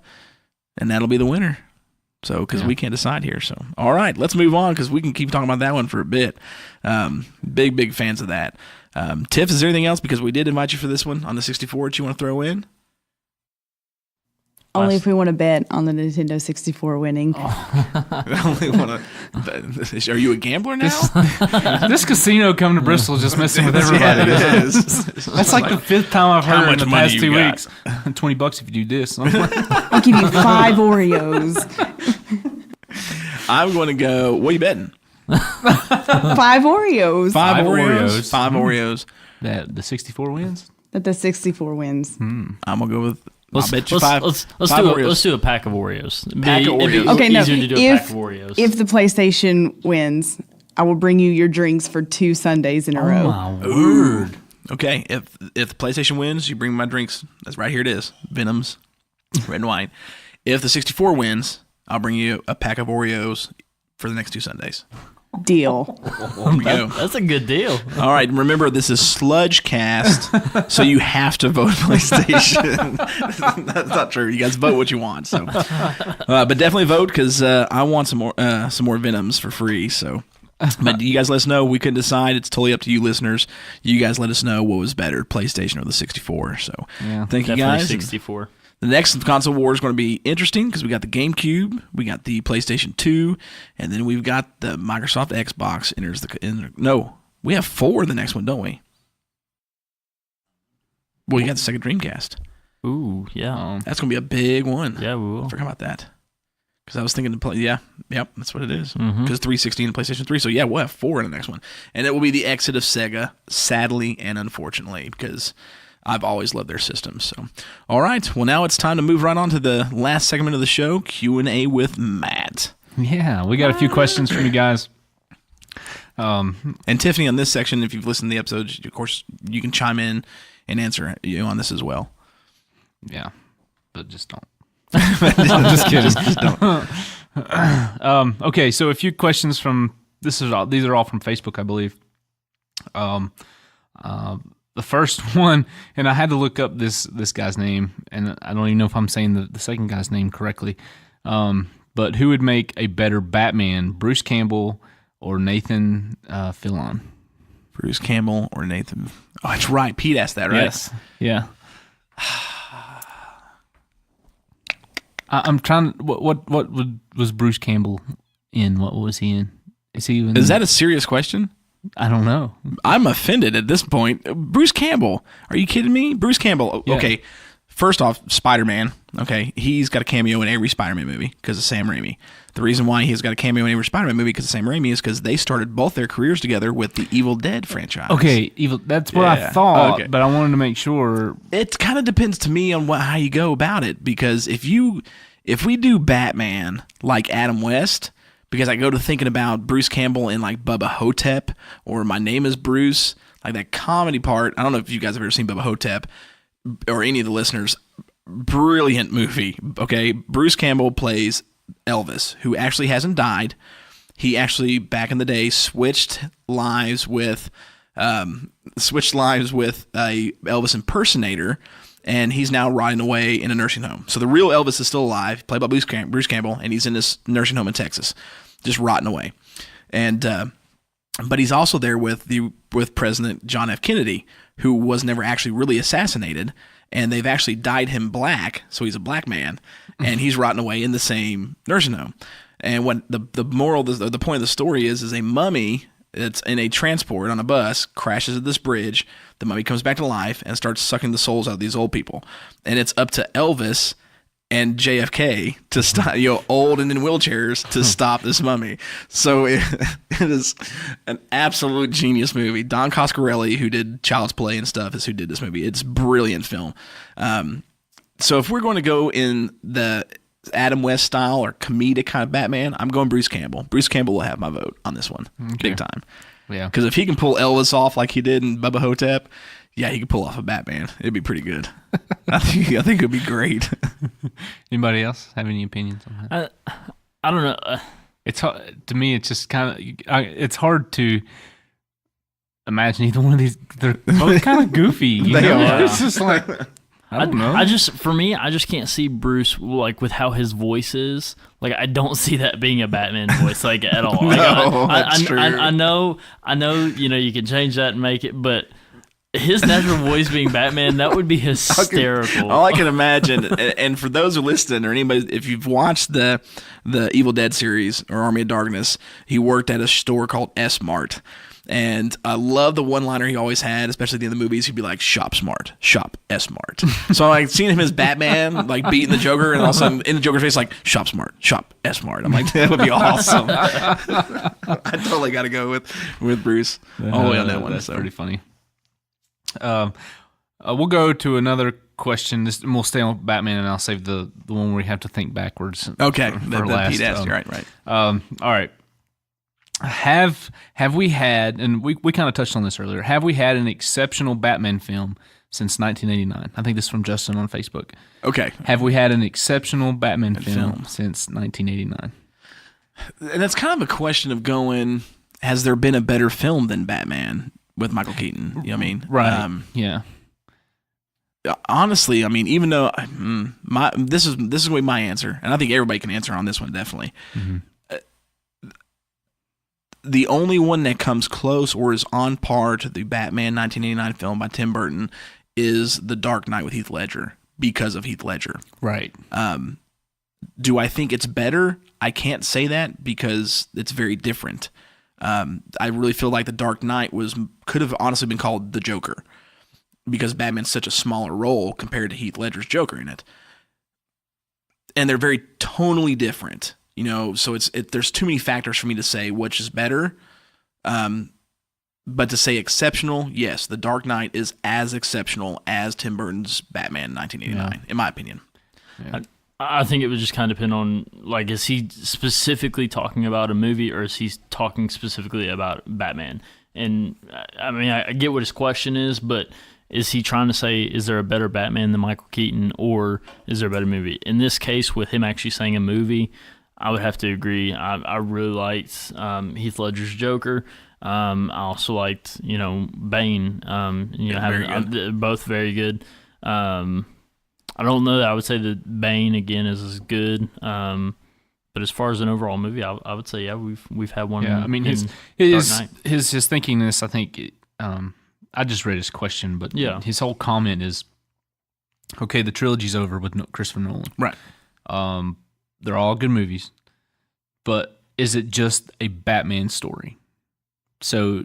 and that'll be the winner. So, because we can't decide here. So, all right, let's move on because we can keep talking about that one for a bit. Big fans of that. Tiff, is there anything else? Because we did invite you for this one on the 64 that you want to throw in? Only if we want to bet on the Nintendo 64 winning. Only want to. Are you a gambler now? This casino coming to Bristol is just messing with everybody. Yeah, it is. That's like the 5th time I've heard it in the past 2 got? weeks. $20 if you do this. I'll give you 5 Oreos. I'm going to go. What are you betting? 5 Oreos. 5 Oreos. 5 Oreos. That the 64 wins? That the 64 wins. I'm going to go with. I'll bet you let's do a pack of Oreos. Pack of Oreos. It'd be Okay, no. easier to do a pack of Oreos. If the PlayStation wins, I will bring you your drinks for 2 Sundays in a row. My word. Okay, if the PlayStation wins, you bring my drinks. That's right here. It is Venoms, red and white. If the 64 wins, I'll bring you a pack of Oreos for the next 2 Sundays. Deal. There we go. That's a good deal. All right, remember this is SludgeCast, so you have to vote PlayStation. That's not true. You guys vote what you want. So, but definitely vote because I want some more Venoms for free. So, but you guys let us know. We couldn't decide. It's totally up to you, listeners. You guys let us know what was better, PlayStation or the 64. So, thank you guys. 64. The next console war is going to be interesting because we got the GameCube, we got the PlayStation 2, and then we've got the Microsoft Xbox. We have 4 in the next one, don't we? Well, you got the second Dreamcast. Ooh, yeah. That's going to be a big one. Yeah, we will. I forgot about that. Because I was thinking to play, yep, that's what it is. Because Mm-hmm. 360 and PlayStation 3. So, yeah, we'll have 4 in the next one. And it will be the exit of Sega, sadly and unfortunately, because I've always loved their systems. So, all right. Well, now it's time to move right on to the last segment of the show, Q&A with Matt. Yeah, we got a few questions from you guys. And Tiffany, on this section, if you've listened to the episodes, of course, you can chime in and answer on this as well. Yeah, but just don't. I'm just kidding. Just don't. Okay, so a few questions from these are all from Facebook, I believe. The first one, and I had to look up this guy's name, and I don't even know if I'm saying the second guy's name correctly. But who would make a better Batman, Bruce Campbell or Nathan Fillion? Bruce Campbell or Nathan? Oh, that's right. Pete asked that, right? Yes. Yeah. I'm trying. What was Bruce Campbell in? What was he in? Is that a serious question? I don't know. I'm offended at this point. Bruce Campbell. Are you kidding me? Bruce Campbell. Yeah. Okay. First off, Spider-Man. Okay. He's got a cameo in every Spider-Man movie because of Sam Raimi. The reason why he's got a cameo in every Spider-Man movie because of Sam Raimi is because they started both their careers together with the Evil Dead franchise. Okay, that's what I thought, Okay. but I wanted to make sure. It kind of depends to me on how you go about it because if we do Batman like Adam West, because I go to thinking about Bruce Campbell in like Bubba Hotep or My Name is Bruce, like that comedy part. I don't know if you guys have ever seen Bubba Hotep or any of the listeners. Brilliant movie. Okay, Bruce Campbell plays Elvis, who actually hasn't died. He actually back in the day switched lives with a Elvis impersonator, and he's now rotting away in a nursing home. So the real Elvis is still alive, played by Bruce Campbell, and he's in this nursing home in Texas, just rotting away. And but he's also there with President John F. Kennedy, who was never actually really assassinated, and they've actually dyed him black, so he's a black man, and he's rotting away in the same nursing home. And what the moral, the point of the story is a mummy that's in a transport on a bus crashes at this bridge. The mummy comes back to life and starts sucking the souls out of these old people. And it's up to Elvis and JFK to stop, old and in wheelchairs, to stop this mummy. So it is an absolute genius movie. Don Coscarelli, who did Child's Play and stuff, is who did this movie. It's a brilliant film. So if we're going to go in the Adam West style or comedic kind of Batman, I'm going Bruce Campbell. Bruce Campbell will have my vote on this one, big time. Yeah, because if he can pull Elvis off like he did in Bubba Hotep, yeah, he could pull off a Batman. It'd be pretty good. I think it'd be great. Anybody else have any opinions on that? I don't know. It's hard, to me. It's just kind of. It's hard to imagine either one of these. They're both kind of goofy. They are. It's just like. I don't know. I just can't see Bruce like with how his voice is. Like I don't see that being a Batman voice like at all. Like, that's true. I know. You can change that and make it, but his natural voice being Batman, that would be hysterical. All I can imagine, and for those who listen or anybody, if you've watched the Evil Dead series or Army of Darkness, he worked at a store called S-Mart. And I love the one-liner he always had, especially at the end of the movies. He'd be like, "Shop smart, shop S-Mart." So I like seeing him as Batman, like beating the Joker, and all of a sudden in the Joker's face, like, "Shop smart, shop S-Mart." I'm like, that would be awesome. I totally got to go with Bruce all the way on that one. That's so pretty funny. We'll go to another question. And we'll stay on Batman, and I'll save the one where we have to think backwards. Okay, for the last. Pete asked you, right. All right. Have we had, and we kind of touched on this earlier, have we had an exceptional Batman film since 1989? I think this is from Justin on Facebook. Okay. Have we had an exceptional Batman film since 1989? And that's kind of a question of going, has there been a better film than Batman with Michael Keaton? You know what I mean? Right. Yeah. Honestly, I mean, even though this is going to be my answer, and I think everybody can answer on this one, definitely. Mm-hmm. The only one that comes close or is on par to the Batman 1989 film by Tim Burton is The Dark Knight with Heath Ledger, because of Heath Ledger. Right. Do I think it's better? I can't say that because it's very different. I really feel like The Dark Knight could have honestly been called The Joker, because Batman's such a smaller role compared to Heath Ledger's Joker in it. And they're very tonally different. So there's too many factors for me to say which is better. But to say exceptional, yes, The Dark Knight is as exceptional as Tim Burton's Batman 1989, in my opinion. Yeah. I think it would just kind of depend on, like, is he specifically talking about a movie, or is he talking specifically about Batman? And I mean, I get what his question is, but is he trying to say, is there a better Batman than Michael Keaton, or is there a better movie? In this case, with him actually saying a movie, I would have to agree. I really liked Heath Ledger's Joker. I also liked, Bane. Both very good. I don't know that I would say that Bane again is as good. But as far as an overall movie, I would say we've had one. Yeah, I mean his thinking this. I think I just read his question, but his whole comment is, okay, the trilogy's over with Christopher Nolan. Right. They're all good movies, but is it just a Batman story? So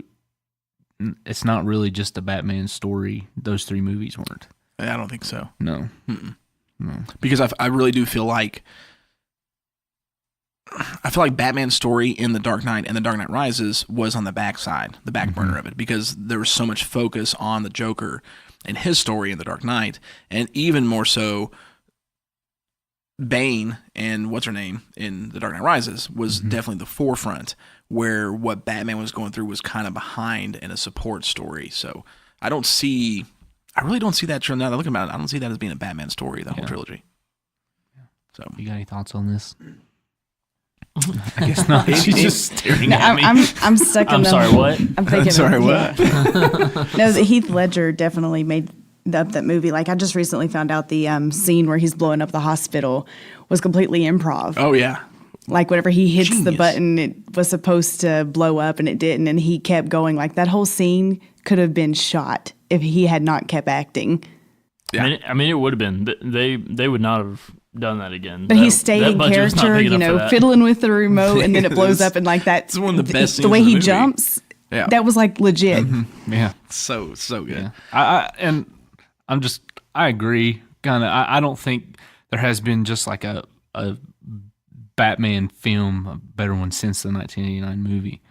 it's not really just a Batman story. Those three movies weren't. I don't think so. No. No. Because I really do feel like Batman's story in The Dark Knight and The Dark Knight Rises was on the backside, the back burner of it, because there was so much focus on the Joker and his story in The Dark Knight, and even more so Bane and what's her name in The Dark Knight Rises was definitely the forefront, where what Batman was going through was kind of behind in a support story. So I really don't see that. Now that I look about it, I don't see that as being a Batman story, the whole trilogy. So You got any thoughts on this? I guess not. She's just staring No, at me. I'm stuck in I'm the sorry, whole- what? I'm thinking. Sorry, what? No, the Heath Ledger definitely made up that movie. Like, I just recently found out the scene where he's blowing up the hospital was completely improv. Oh yeah, Like, whenever he hits the Genius. button, it was supposed to blow up and it didn't, and he kept going. Like, that whole scene could have been shot if he had not kept acting. I mean, it would have been. They would not have done that again. But he stayed that in budget was not character, big you enough for know, that. fiddling with the remote, and then it blows up, and like that. It's one of the best The scenes way in the he movie. jumps, Yeah. that was like legit. Yeah. so good. Yeah. I agree. Kind of. I don't think there has been just like a Batman film, a better one since the 1989 movie.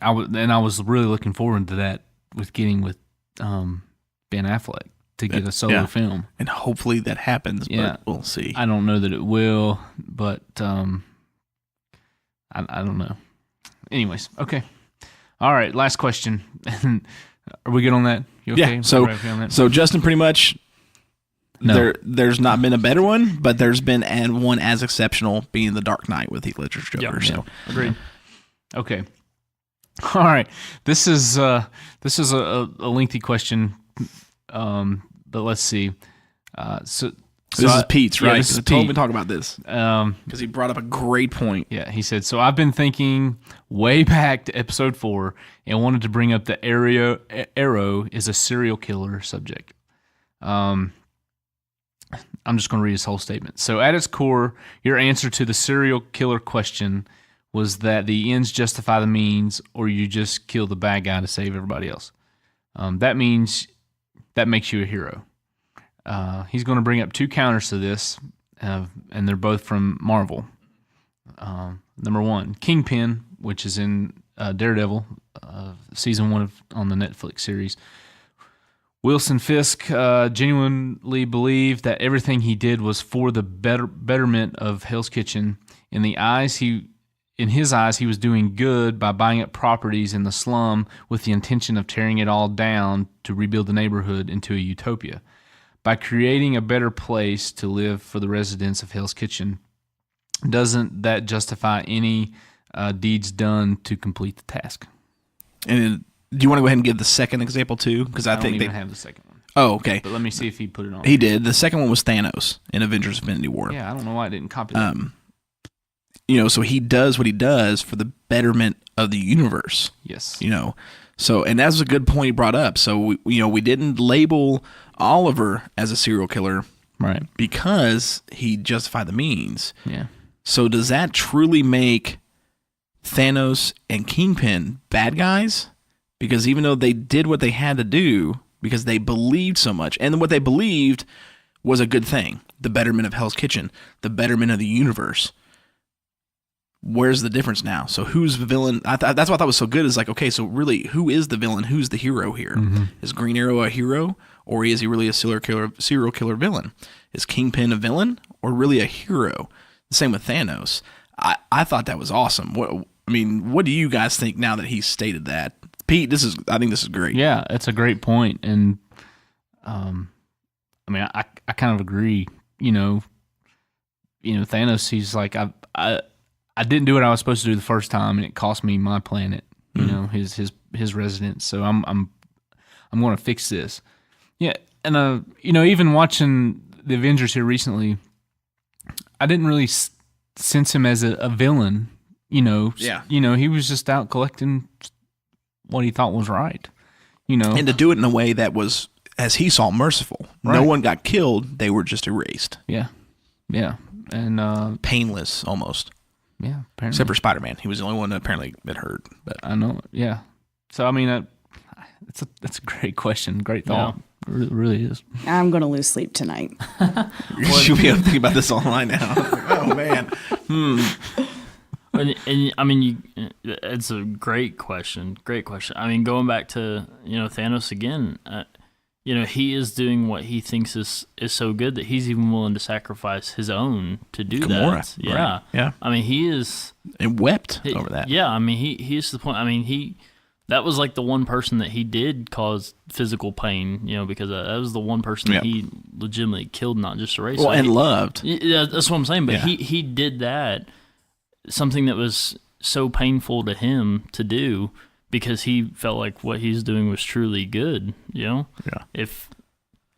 I was really looking forward to that with Ben Affleck to get a solo film. And hopefully that happens, Yeah. but we'll see. I don't know that it will, but I don't know. Anyways, okay. All right, last question. Are we good on that? You okay? Yeah. So, We're okay on that? so Justin, pretty much, No. there's not been a better one, but there's been one as exceptional, being The Dark Knight with Heath Ledger's Joker. Yeah. So Agreed. Okay. All right. This is a lengthy question, but let's see. So this is Pete's, right? this is So told me Pete. to talk about this because he brought up a great point. Yeah, he said, so I've been thinking way back to episode 4 and wanted to bring up the Arrow is a serial killer subject. I'm just going to read his whole statement. So at its core, your answer to the serial killer question was that the ends justify the means, or you just kill the bad guy to save everybody else. That makes you a hero. He's going to bring up 2 counters to this, and they're both from Marvel. Number 1, Kingpin, which is in Daredevil, season 1 on the Netflix series. Wilson Fisk genuinely believed that everything he did was for the betterment of Hell's Kitchen. In his eyes, he was doing good by buying up properties in the slum with the intention of tearing it all down to rebuild the neighborhood into a utopia. By creating a better place to live for the residents of Hell's Kitchen, doesn't that justify any deeds done to complete the task? And do you want to go ahead and give the second example too? Because I don't think even they. have the second one. Oh, okay. But let me see if he put it on. He did. The second one was Thanos in Avengers: Infinity War. Yeah, I don't know why I didn't copy that. So he does what he does for the betterment of the universe. Yes. So, and that's a good point he brought up. So, we didn't label Oliver as a serial killer Right. because he justified the means. Yeah. So, does that truly make Thanos and Kingpin bad guys? Because even though they did what they had to do, because they believed so much, and what they believed was a good thing, the betterment of Hell's Kitchen, the betterment of the universe. Where's the difference now? So who's the villain? That's what I thought was so good. Is like, okay, so really, who is the villain? Who's the hero here? Is Green Arrow a hero, or is he really a serial killer villain? Is Kingpin a villain, or really a hero? The same with Thanos. I thought that was awesome. What do you guys think now that he's stated that? Pete, I think this is great. Yeah, it's a great point, and I kind of agree. Thanos. He's like, I didn't do what I was supposed to do the first time, and it cost me my planet. His residence. So I'm going to fix this. Yeah, and even watching the Avengers here recently, I didn't really sense him as a villain. Yeah. He was just out collecting what he thought was right. And to do it in a way that was, as he saw, merciful. Right. No one got killed; they were just erased. Yeah, and Painless, almost. yeah, apparently. Except for Spider-Man, he was the only one that apparently got hurt. But I know. Yeah. So that's a great question. Great thought. It really is. I'm going to lose sleep tonight. should be able to think about this online now. Oh man. It's a great question. Great question. I mean, going back to Thanos again. he is doing what he thinks is so good that he's even willing to sacrifice his own to do Gamora, that. Yeah. right. Yeah. I mean, he is. And wept over that. Yeah. I mean, he's to the point. I mean, that was like the one person that he did cause physical pain, because that was the one person that he legitimately killed, not just erased. Well, and loved. Yeah, that's what I'm saying. But he did that, something that was so painful to him to do, because he felt like what he's doing was truly good. Yeah. That's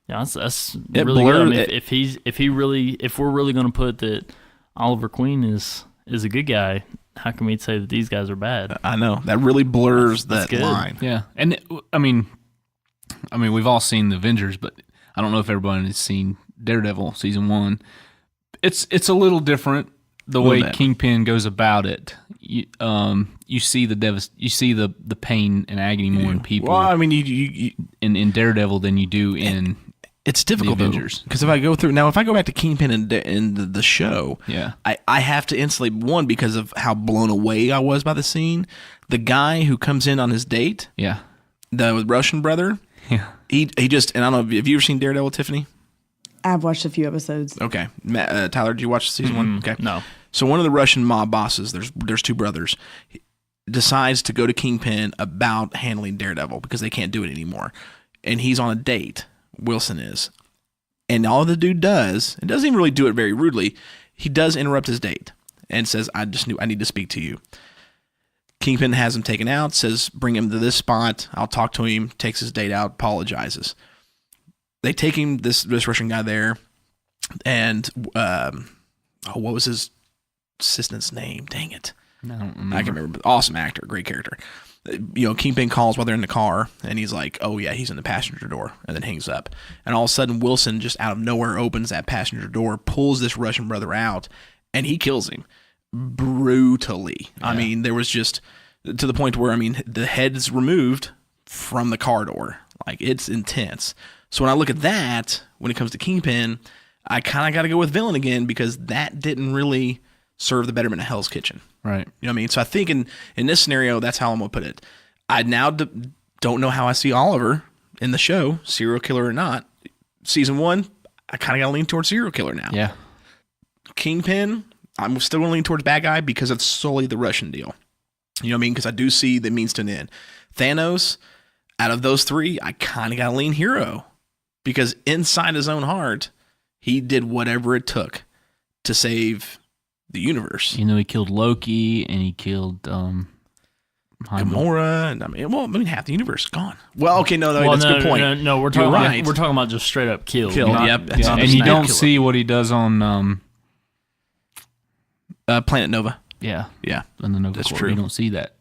It really good. I blurred mean, if we're really going to put that Oliver Queen is a good guy, how can we say that these guys are bad? I know that really blurs that good. line. Yeah, and I mean, we've all seen the Avengers, but I don't know if everyone has seen Daredevil season 1. It's a little different the way Kingpin goes about it. You see the pain and agony more in people. Well, I mean, you in Daredevil than you do in. It's difficult because if I go back to Kingpin in the show, I have to instantly, one, because of how blown away I was by the scene. The guy who comes in on his date, the Russian brother, he just, and I don't know, have you ever seen Daredevil, Tiffany? I've watched a few episodes. Okay, Tyler, did you watch season 1? Okay, no. So one of the Russian mob bosses, there's two brothers, decides to go to Kingpin about handling Daredevil because they can't do it anymore, and he's on a date. Wilson is. And all the dude does, and doesn't even really do it very rudely, he does interrupt his date and says, I need to speak to you. Kingpin has him taken out, says, bring him to this spot, I'll talk to him, takes his date out, apologizes. They take him, this Russian guy there, and, what was his assistant's name? Dang it. I don't remember. I can remember. Awesome actor, great character. Kingpin calls while they're in the car, and he's like, oh, yeah, he's in the passenger door, and then hangs up. And all of a sudden, Wilson just out of nowhere opens that passenger door, pulls this Russian brother out, and he kills him brutally. Yeah. I mean, there was just, to the point where, the head's removed from the car door. Like, it's intense. So when I look at that, when it comes to Kingpin, I kind of got to go with villain again, because that didn't really serve the betterment of Hell's Kitchen. Right. You know what I mean? So I think in this scenario, that's how I'm going to put it. I now don't know how I see Oliver in the show, serial killer or not. Season 1, I kind of got to lean towards serial killer now. Yeah. Kingpin, I'm still going to lean towards bad guy because of solely the Russian deal. You know what I mean? Because I do see the means to an end. Thanos, out of those 3, I kind of got to lean hero. Because inside his own heart, he did whatever it took to save the universe. He killed Loki and he killed Gamora, and half the universe is gone. Well, okay, no, that's a good point. No, we're talking about just straight up killed. Yep. And you don't see what he does on Planet Nova. Yeah. On the Nova that's Corps. true. You don't see that.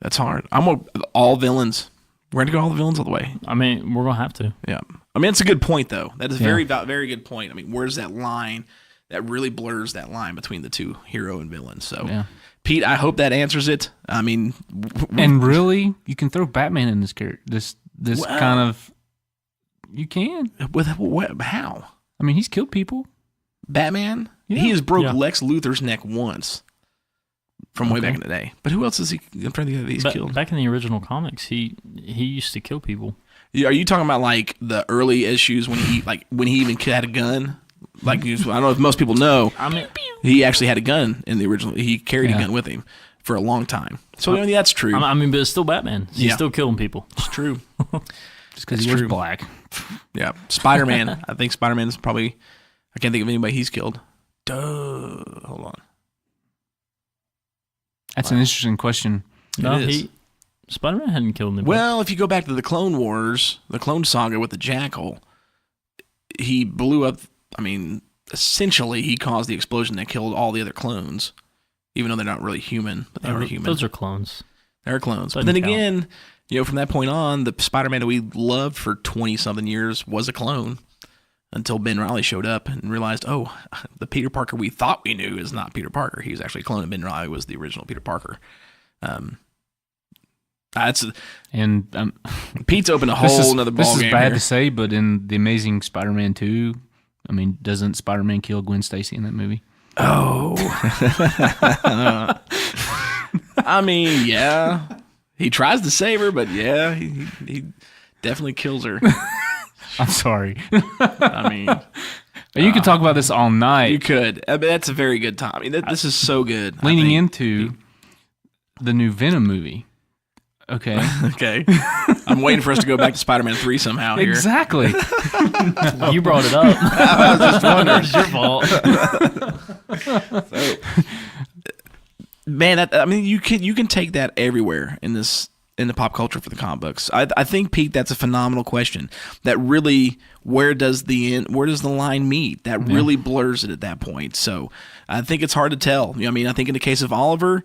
That's hard. All villains. We're gonna go all the villains all the way. We're gonna have to. Yeah. It's a good point though. That is very good point. Where's that line that really blurs that line between the two, hero and villain? So, Pete, I hope that answers it. And really, you can throw Batman in this character. This kind of, you can. With how? He's killed people. Batman. Yeah. He has broke Lex Luthor's neck once. From way back in the day. But who else is he? I'm trying to think of he's killed. Back in the original comics, he used to kill people. Are you talking about like the early issues when he even had a gun? Like, I don't know if most people know. He actually had a gun in the original. He carried a gun with him for a long time. So that's true. But it's still Batman. He's still killing people. It's true. Just because he wears black. Yeah. Spider-Man. I think Spider-Man is probably. I can't think of anybody he's killed. Hold on. That's an interesting question. No, Spider-Man hadn't killed anybody. Well, if you go back to the Clone Wars, the Clone Saga with the Jackal, he blew up. Essentially, he caused the explosion that killed all the other clones, even though they're not really human, but they were human. Those are clones. They're clones. But then again, from that point on, the Spider-Man that we loved for 20-something years was a clone. Until Ben Reilly showed up and realized, the Peter Parker we thought we knew is not Peter Parker. He was actually a clone, and Ben Reilly was the original Peter Parker. Pete's opened a whole another ballgame. This is bad to say, but in The Amazing Spider-Man 2, doesn't Spider-Man kill Gwen Stacy in that movie? Oh. yeah. He tries to save her, but he definitely kills her. I'm sorry. I mean, You could talk about this all night. you could. I mean, that's a very good time. I mean, this is so good. I Leaning think. into the new Venom movie. Okay. Okay. I'm waiting for us to go back to Spider-Man 3 somehow here. Exactly. You brought it up. I was just wondering. It's your fault. Man, I mean, you can take that everywhere in the pop culture for the comic books. I think, Pete, that's a phenomenal question. That really, where does the line meet? That really blurs it at that point. So I think it's hard to tell. I mean, I think in the case of Oliver,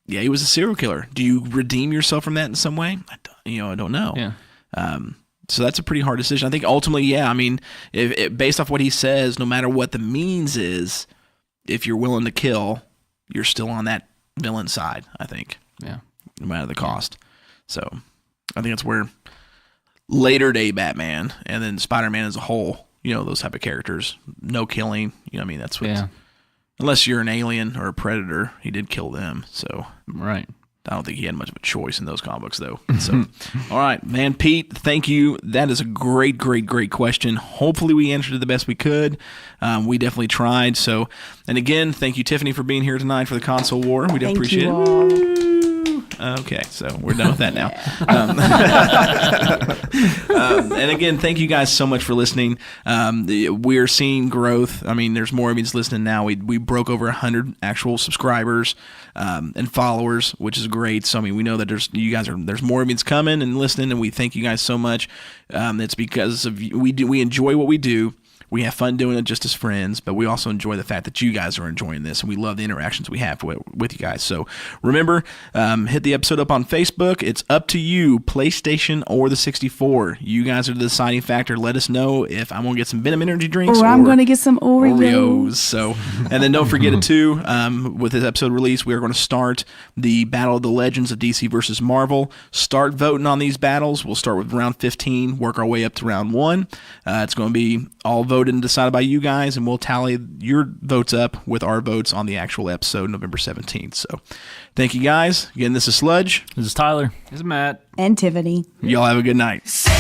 yeah, he was a serial killer. Do you redeem yourself from that in some way? I don't know. Yeah. So that's a pretty hard decision. I think ultimately, yeah. I mean, based off what he says, no matter what the means is, if you're willing to kill, you're still on that villain side, I think. Yeah. No matter the cost. So I think that's where later day Batman and then Spider-Man as a whole, those type of characters, no killing, I mean, that's what, unless you're an alien or a predator, he did kill them. So Right. I don't think he had much of a choice in those comic books, though. So, all right, man, Pete, thank you. That is a great, great, great question. Hopefully we answered it the best we could. We definitely tried. So, and again, thank you, Tiffany, for being here tonight for the console war. We do Thank appreciate you it. all. Okay, so we're done with that now. And again, thank you guys so much for listening. We're seeing growth. I mean, there's more of you listening now. We broke over 100 actual subscribers and followers, which is great. So I mean, we know that there's more of you coming and listening, and we thank you guys so much. It's because of we enjoy what we do. We have fun doing it just as friends, but we also enjoy the fact that you guys are enjoying this, and we love the interactions we have with you guys. So remember, hit the episode up on Facebook. It's up to you, PlayStation or the 64. You guys are the deciding factor. Let us know if I'm going to get some Venom energy drinks Or I'm going to get some Oreos. So, and then don't forget it too, with this episode release, we are going to start the Battle of the Legends of DC versus Marvel. Start voting on these battles. We'll start with round 15, work our way up to round 1. It's going to be all voted and decided by you guys, and we'll tally your votes up with our votes on the actual episode November 17th. So thank you guys. Again, this is Sludge. This is Tyler. This is Matt. And Tiffany. Y'all have a good night. Say